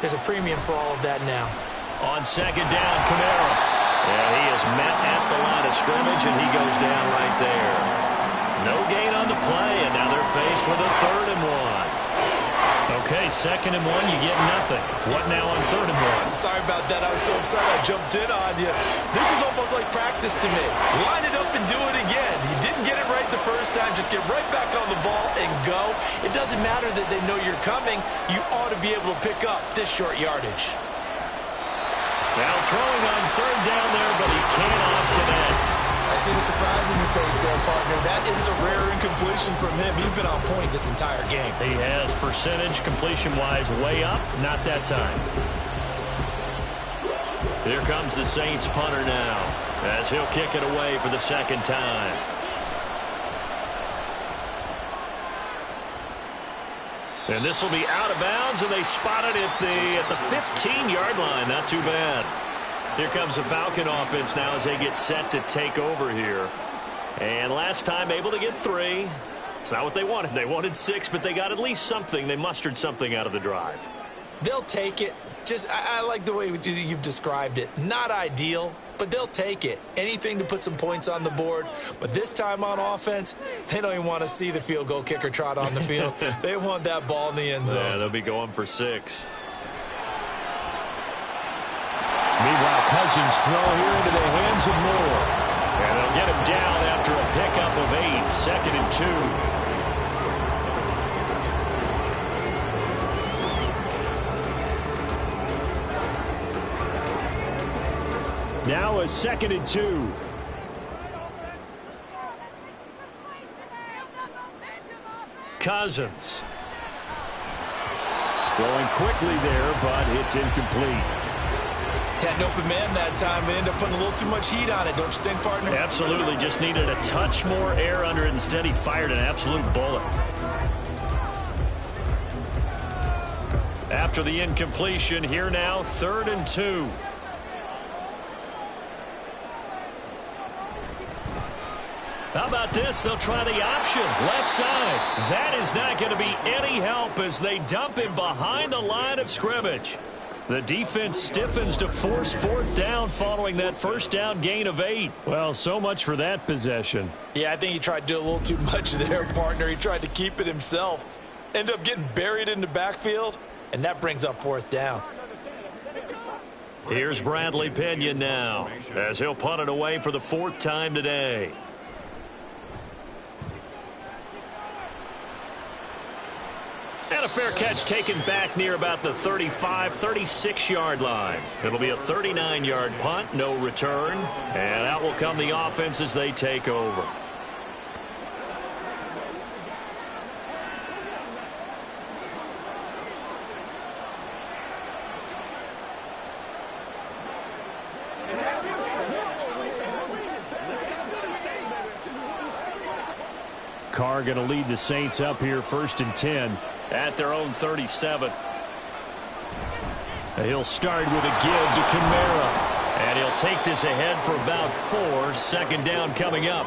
there's a premium for all of that now. On second down, Kamara. And he is met at the line of scrimmage, and he goes down right there. No gain on the play, and now they're faced with a 3rd and 1. Okay, 2nd and 1, you get nothing. What now on 3rd and 1? Sorry about that. I was so excited I jumped in on you. This is almost like practice to me. Line it up and do it again. You didn't get it right the first time. Just get right back on the ball and go. It doesn't matter that they know you're coming. You ought to be able to pick up this short yardage. Now throwing on 3rd down there, but he cannot connect. I see the surprise in your face there, partner. That is a rare incompletion from him. He's been on point this entire game. He has percentage completion-wise way up. Not that time. Here comes the Saints punter now, as he'll kick it away for the 2nd time. And this will be out of bounds, and they spot it at the 15-yard line. Not too bad. Here comes the Falcon offense now as they get set to take over here. And last time able to get 3. It's not what they wanted. They wanted 6, but they got at least something. They mustered something out of the drive. They'll take it. I like the way you've described it. Not ideal, but they'll take it. Anything to put some points on the board. But this time on offense, they don't even want to see the field goal kicker trot on the field. They want that ball in the end zone. Yeah, they'll be going for 6. Meanwhile, Cousins throw here into the hands of Moore. And they'll get him down after a pickup of 8. 2nd and 2. Now a 2nd and 2. Cousins. Throwing quickly there, but it's incomplete. Had an open man that time, but ended up putting a little too much heat on it, don't you think, partner? Absolutely. Just needed a touch more air under it. Instead, he fired an absolute bullet. After the incompletion, here now, 3rd and 2. How about this? They'll try the option. Left side. That is not going to be any help as they dump him behind the line of scrimmage. The defense stiffens to force 4th down following that 1st down gain of 8. Well, so much for that possession. Yeah, I think he tried to do a little too much there, partner. He tried to keep it himself. Ended up getting buried in the backfield, and that brings up 4th down. Here's Bradley Pinion now, as he'll punt it away for the 4th time today. And a fair catch taken back near about the 35, 36-yard line. It'll be a 39-yard punt, no return. And out will come the offense as they take over. Carr going to lead the Saints up here 1st and 10. At their own 37. He'll start with a give to Kamara. And he'll take this ahead for about 4. 2nd down coming up.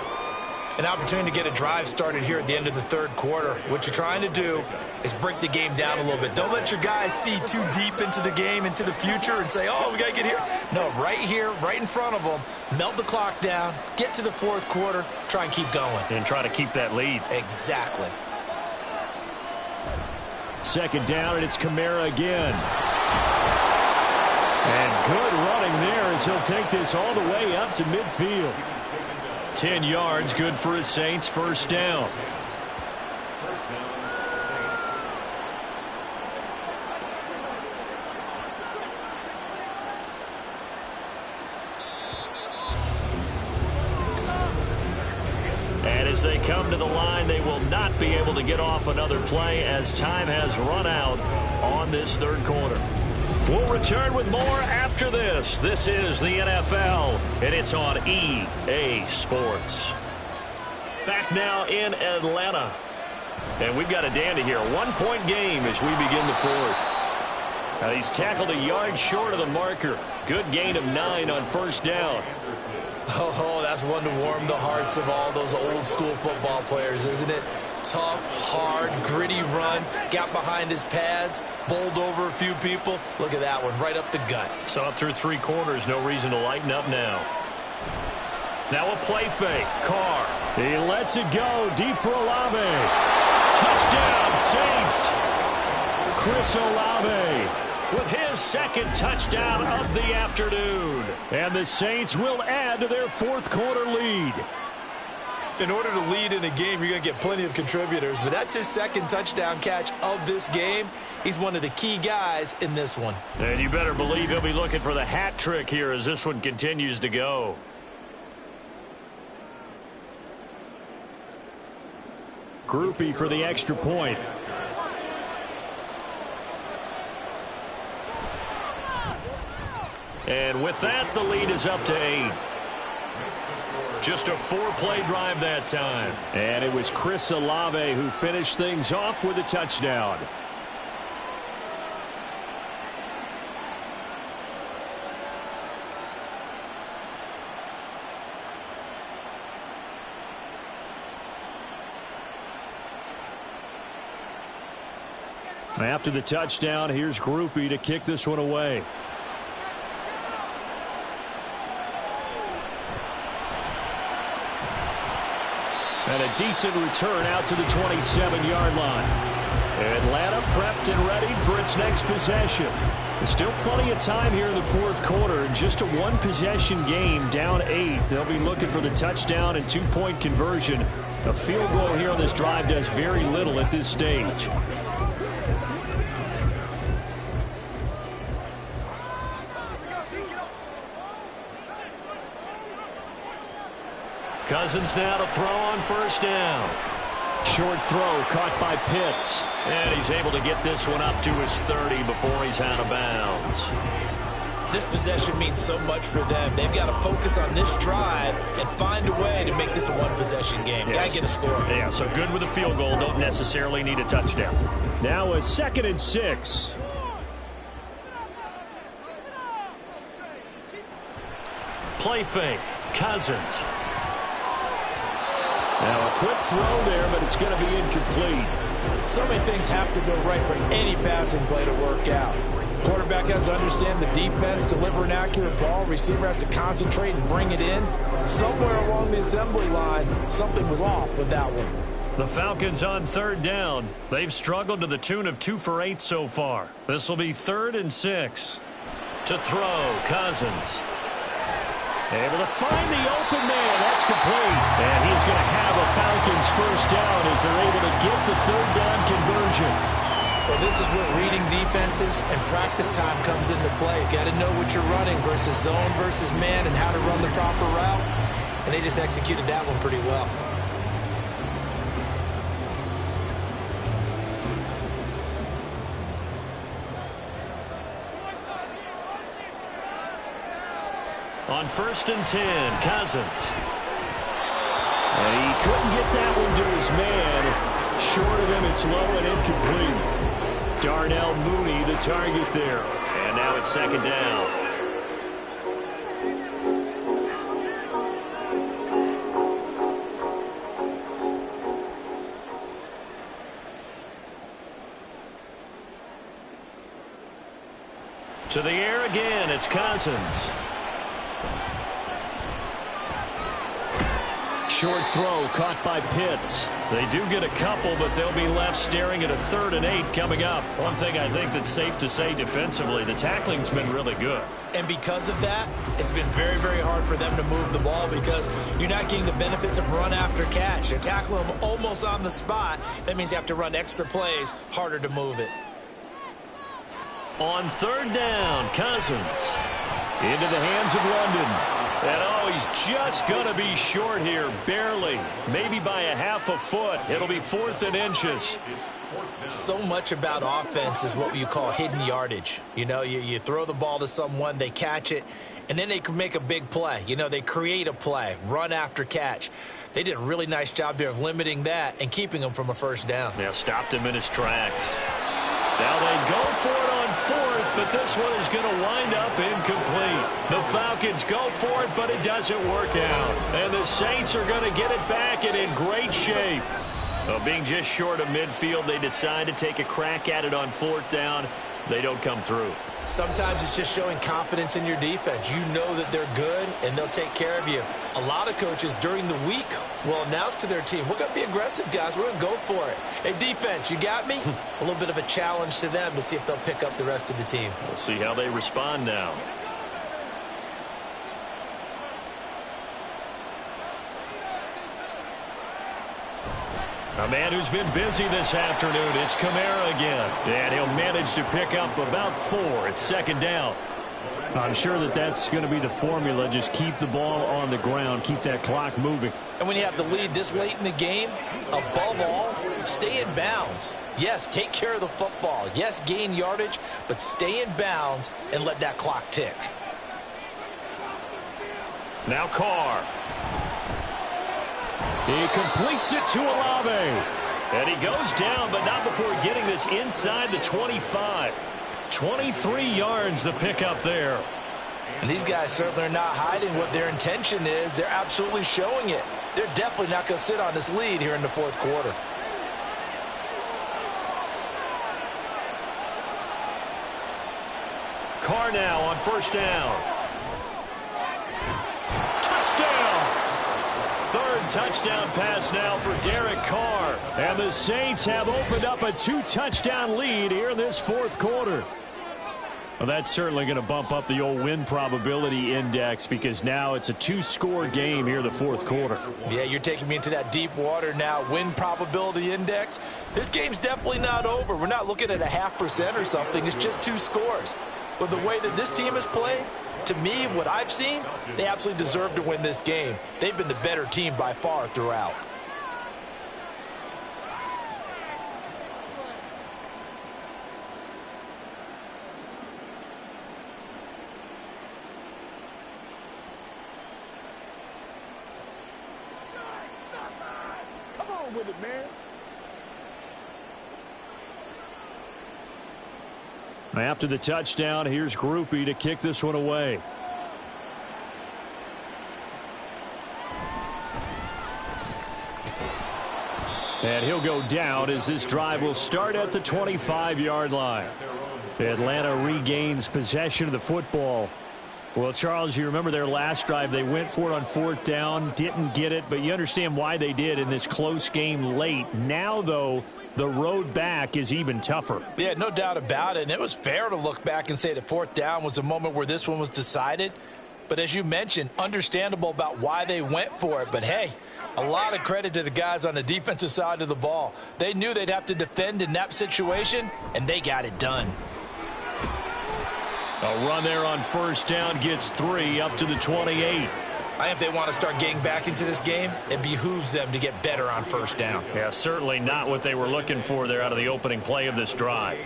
An opportunity to get a drive started here at the end of the 3rd quarter. What you're trying to do is break the game down a little bit. Don't let your guys see too deep into the game, into the future, and say, oh, we got to get here. No, right here, right in front of them, melt the clock down, get to the 4th quarter, try and keep going. And try to keep that lead. Exactly. 2nd down, and it's Kamara again. And good running there as he'll take this all the way up to midfield. 10 yards, good for his Saints. 1st down. And as they come to the line, they will not be able to get off another play as time has run out on this third quarter. We'll return with more after this. This is the NFL, and it's on EA Sports. Back now in Atlanta. And we've got a dandy here. 1-point game as we begin the fourth. Now he's tackled a yard short of the marker. Good gain of 9 on first down. Oh, that's one to warm the hearts of all those old school football players, isn't it? Tough, hard, gritty run. Got behind his pads, bowled over a few people. Look at that one, right up the gut. Saw it through 3 quarters. No reason to lighten up now. Now a play fake. Carr. He lets it go deep for Olave. Touchdown, Saints. Chris Olave with his second touchdown of the afternoon. And the Saints will add to their fourth quarter lead. In order to lead in a game, you're going to get plenty of contributors, but that's his second touchdown catch of this game. He's one of the key guys in this one. And you better believe he'll be looking for the hat trick here as this one continues to go. Groupie for the extra point. And with that, the lead is up to 8. Just a 4-play drive that time. And it was Chris Olave who finished things off with a touchdown. After the touchdown, here's Groupie to kick this one away. And a decent return out to the 27-yard line. Atlanta prepped and ready for its next possession. There's still plenty of time here in the fourth quarter. Just a one-possession game, down 8. They'll be looking for the touchdown and 2-point conversion. A field goal here on this drive does very little at this stage. Cousins now to throw on first down. Short throw caught by Pitts. And he's able to get this one up to his 30 before he's out of bounds. This possession means so much for them. They've got to focus on this drive and find a way to make this a one-possession game. Yes. Got to get a score. Yeah, so good with a field goal. Don't necessarily need a touchdown. Now a 2nd and 6. Play fake. Cousins. Now a quick throw there, but it's going to be incomplete. So many things have to go right for any passing play to work out. Quarterback has to understand the defense, deliver an accurate ball. Receiver has to concentrate and bring it in. Somewhere along the assembly line, something was off with that one. The Falcons on third down. They've struggled to the tune of 2 for 8 so far. This will be 3rd and 6. To throw, Cousins. Able to find the open man. That's complete. And he's going to have a Falcons first down as they're able to get the 3rd down conversion. Well, this is where reading defenses and practice time comes into play. Got to know what you're running versus zone versus man and how to run the proper route. And they just executed that one pretty well. On 1st and 10, Cousins. And he couldn't get that one to his man. Short of him, it's low and incomplete. Darnell Mooney, the target there. And now it's 2nd down. To the air again, it's Cousins. Short throw caught by Pitts. They do get a couple, but they'll be left staring at a 3rd and 8 coming up. One thing I think that's safe to say defensively, the tackling's been really good. And because of that, it's been very, very hard for them to move the ball because you're not getting the benefits of run after catch. You're tackling them almost on the spot. That means you have to run extra plays, harder to move it. On 3rd down, Cousins. Into the hands of London. And oh, he's just going to be short here, barely. Maybe by a half a foot. It'll be 4th and inches. So much about offense is what you call hidden yardage. You know, you throw the ball to someone, they catch it, and then they can make a big play. You know, they create a play, run after catch. They did a really nice job there of limiting that and keeping him from a first down. Yeah, stopped him in his tracks. Now they go for it on 4th, but this one is going to wind up incomplete. The Falcons go for it, but it doesn't work out. And the Saints are going to get it back and in great shape. Well, being just short of midfield, they decide to take a crack at it on 4th down. They don't come through. Sometimes it's just showing confidence in your defense. You know that they're good, and they'll take care of you. A lot of coaches during the week will announce to their team, we're going to be aggressive, guys. We're going to go for it. Hey, defense, you got me? A little bit of a challenge to them to see if they'll pick up the rest of the team. We'll see how they respond now. A man who's been busy this afternoon. It's Kamara again. And he'll manage to pick up about 4. It's 2nd down. I'm sure that's going to be the formula. Just keep the ball on the ground. Keep that clock moving. And when you have the lead this late in the game, above all, stay in bounds. Yes, take care of the football. Yes, gain yardage, but stay in bounds and let that clock tick. Now Carr. He completes it to Olave. And he goes down, but not before getting this inside the 25. 23 yards the pickup there. And these guys certainly are not hiding what their intention is. They're absolutely showing it. They're definitely not going to sit on this lead here in the 4th quarter. Carr now on 1st down. Touchdown! 3rd touchdown pass now for Derek Carr. And the Saints have opened up a 2-touchdown lead here in this 4th quarter. Well, that's certainly going to bump up the old win probability index because now it's a 2-score game here in the 4th quarter. Yeah, you're taking me into that deep water now. Win probability index. This game's definitely not over. We're not looking at a 0.5% or something. It's just 2 scores. But the way that this team has played, to me, what I've seen, they absolutely deserve to win this game. They've been the better team by far throughout. Come on with it, man. After the touchdown, here's Groupie to kick this one away. And he'll go down as this drive will start at the 25-yard line. Atlanta regains possession of the football. Well, Charles, you remember their last drive. They went for it on 4th down, didn't get it, but you understand why they did in this close game late. Now, though, the road back is even tougher. Yeah, no doubt about it. And it was fair to look back and say that 4th down was the moment where this one was decided. But as you mentioned, understandable about why they went for it. But, hey, a lot of credit to the guys on the defensive side of the ball. They knew they'd have to defend in that situation, and they got it done. A run there on 1st down gets 3 up to the 28. I think if they want to start getting back into this game, it behooves them to get better on 1st down. Yeah, certainly not what they were looking for there out of the opening play of this drive.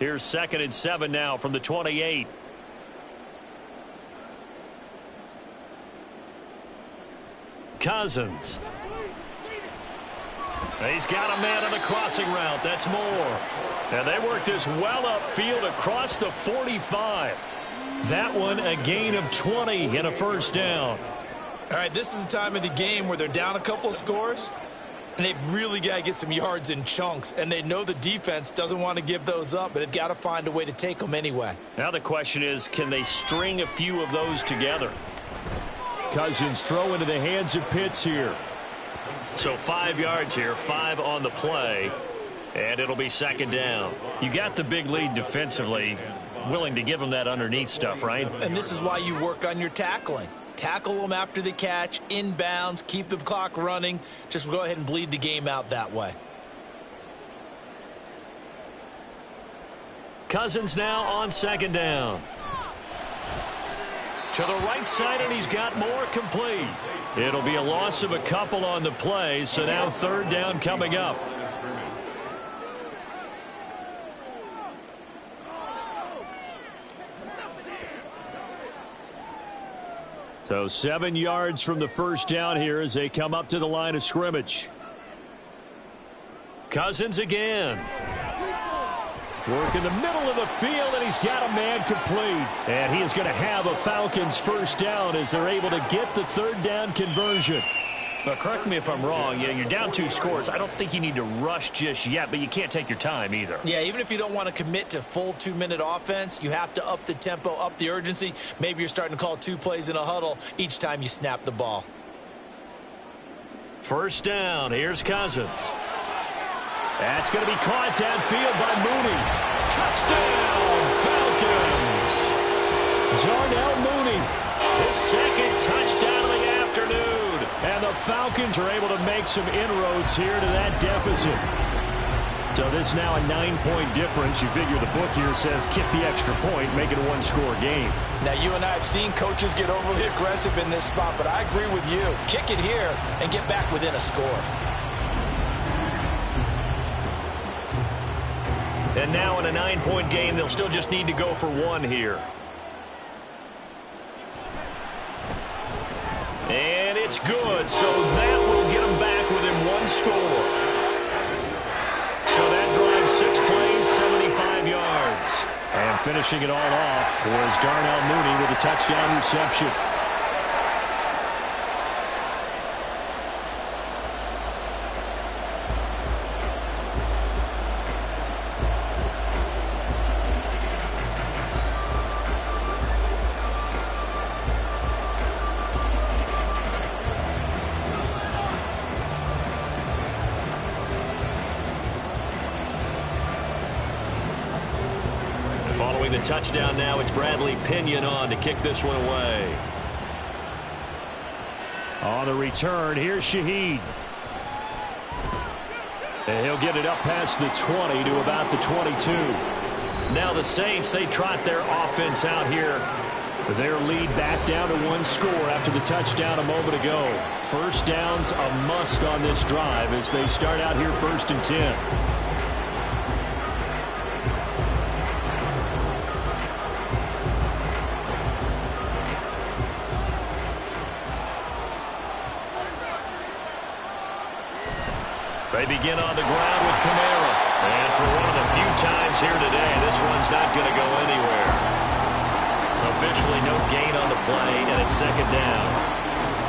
Here's 2nd and 7 now from the 28. Cousins. He's got a man on the crossing route. That's Moore. And they work this well upfield across the 45. That one a gain of 20 and a 1st down. All right, this is the time of the game where they're down a couple of scores, and they've really got to get some yards in chunks, and they know the defense doesn't want to give those up, but they've got to find a way to take them anyway. Now the question is, can they string a few of those together? Cousins throw into the hands of Pitts here. So 5 yards here, 5 on the play, and it'll be 2nd down. You got the big lead defensively, willing to give them that underneath stuff, right? And this is why you work on your tackling. Tackle them after the catch, inbounds, keep the clock running. Just go ahead and bleed the game out that way. Cousins now on 2nd down. To the right side, and he's got more, complete. It'll be a loss of a couple on the play, so now third down coming up. So 7 yards from the first down here as they come up to the line of scrimmage. Cousins again. Work in the middle of the field, and he's got a man complete. And he is going to have a Falcons first down as they're able to get the third down conversion. But correct me if I'm wrong. You're down 2 scores. I don't think you need to rush just yet, but you can't take your time either. Yeah, even if you don't want to commit to full 2-minute offense, you have to up the tempo, up the urgency. Maybe you're starting to call 2 plays in a huddle each time you snap the ball. First down. Here's Cousins. That's going to be caught downfield by Mooney. Touchdown, Falcons. Darnell Mooney, his second touchdown of the afternoon. And the Falcons are able to make some inroads here to that deficit. So this is now a 9-point difference. You figure the book here says kick the extra point, make it a 1-score game. Now, you and I have seen coaches get overly aggressive in this spot, but I agree with you. Kick it here and get back within a score. And now in a 9-point game, they'll still just need to go for 1 here. And it's good, so that will get them back within 1 score. So that drives 6 plays, 75 yards. And finishing it all off was Darnell Mooney with a touchdown reception. Following the touchdown now, it's Bradley Pinion on to kick this one away. On the return, here's Shaheed. And he'll get it up past the 20 to about the 22. Now the Saints, they trot their offense out here. Their lead back down to 1 score after the touchdown a moment ago. First down's a must on this drive as they start out here 1st and 10. They begin on the ground with Kamara. And for one of the few times here today, this one's not going to go anywhere. Officially no gain on the play, and it's 2nd down.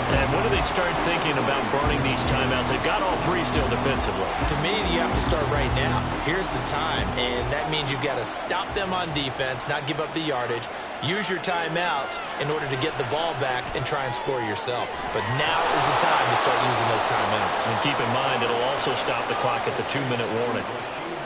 And when do they start thinking about burning these timeouts? They've got all 3 still defensively. To me, you have to start right now. Here's the time, and that means you've got to stop them on defense, not give up the yardage, use your timeouts in order to get the ball back and try and score yourself. But now is the time to start using those timeouts. And keep in mind, it'll also stop the clock at the 2-minute warning.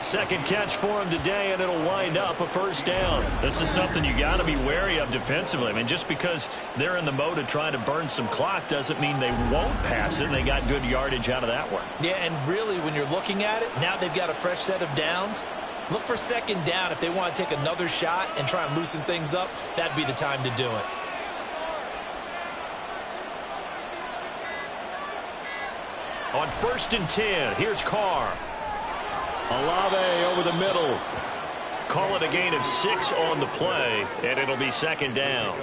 Second catch for him today, and it'll wind up a first down. This is something you got to be wary of defensively. I mean, just because they're in the mode of trying to burn some clock doesn't mean they won't pass it. They got good yardage out of that one. Yeah, and really, when you're looking at it, now they've got a fresh set of downs. Look for 2nd down. If they want to take another shot and try and loosen things up, that'd be the time to do it. On 1st and 10, here's Carr. Olave over the middle. Call it a gain of 6 on the play, and it'll be 2nd down.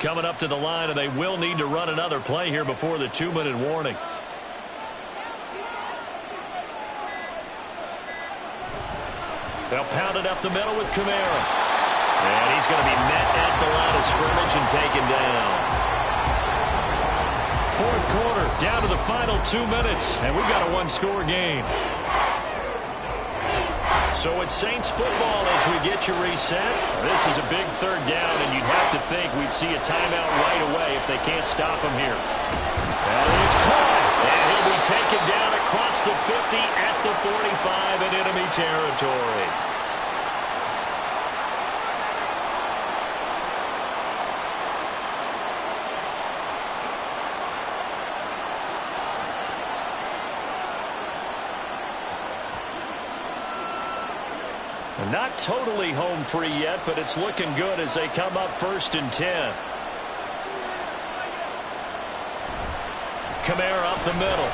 Coming up to the line, and they will need to run another play here before the 2-minute warning. They'll pound it up the middle with Kamara. And he's going to be met at the line of scrimmage and taken down. 4th quarter, down to the final 2 minutes, and we've got a 1-score game. So it's Saints football as we get you reset. This is a big 3rd down, and you'd have to think we'd see a timeout right away if they can't stop him here. That is caught, and he'll be taken down across the 50 at the 45 in enemy territory. Not totally home free yet, but it's looking good as they come up 1st and 10. Kamara up the middle.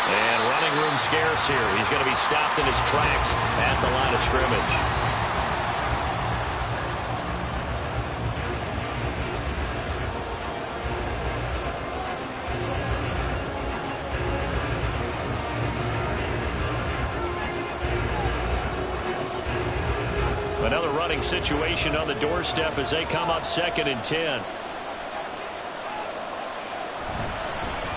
And running room scarce here. He's going to be stopped in his tracks at the line of scrimmage. Another running situation on the doorstep as they come up 2nd and 10.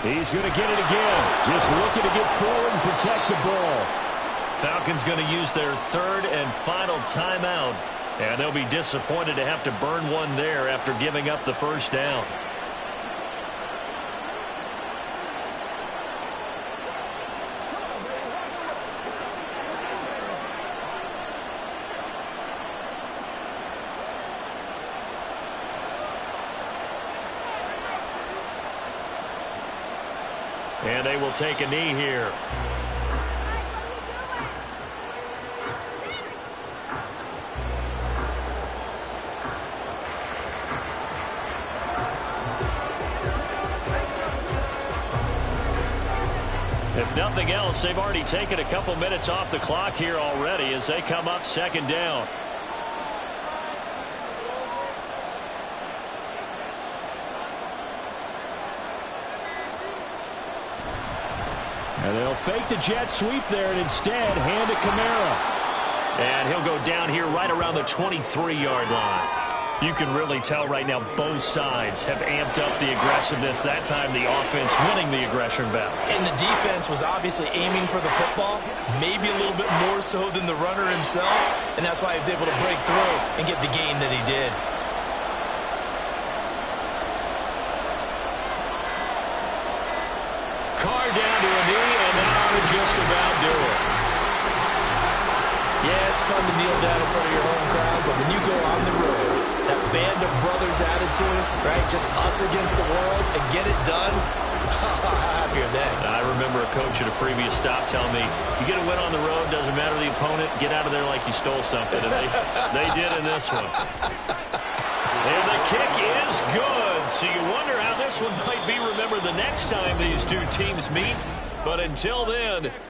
He's going to get it again. Just looking to get forward and protect the ball. Falcons going to use their 3rd and final timeout. And they'll be disappointed to have to burn one there after giving up the 1st down. And they will take a knee here. If nothing else, they've already taken a couple minutes off the clock here already as they come up 2nd down. And they'll fake the jet sweep there and instead hand it Kamara. And he'll go down here right around the 23-yard line. You can really tell right now both sides have amped up the aggressiveness. That time the offense winning the aggression battle. And the defense was obviously aiming for the football, maybe a little bit more so than the runner himself, and that's why he was able to break through and get the gain that he did. Carr down to a knee, and that'll just about do it. Yeah, it's fun to kneel down in front of your home crowd, but when you go on the road, that band of brothers attitude, right, just us against the world, and get it done, how happy are they? I remember a coach at a previous stop telling me, you get a win on the road, doesn't matter the opponent, get out of there like you stole something, and they did in this one. And the kick is good, so you wonder how this one might be remembered the next time these two teams meet. But until then,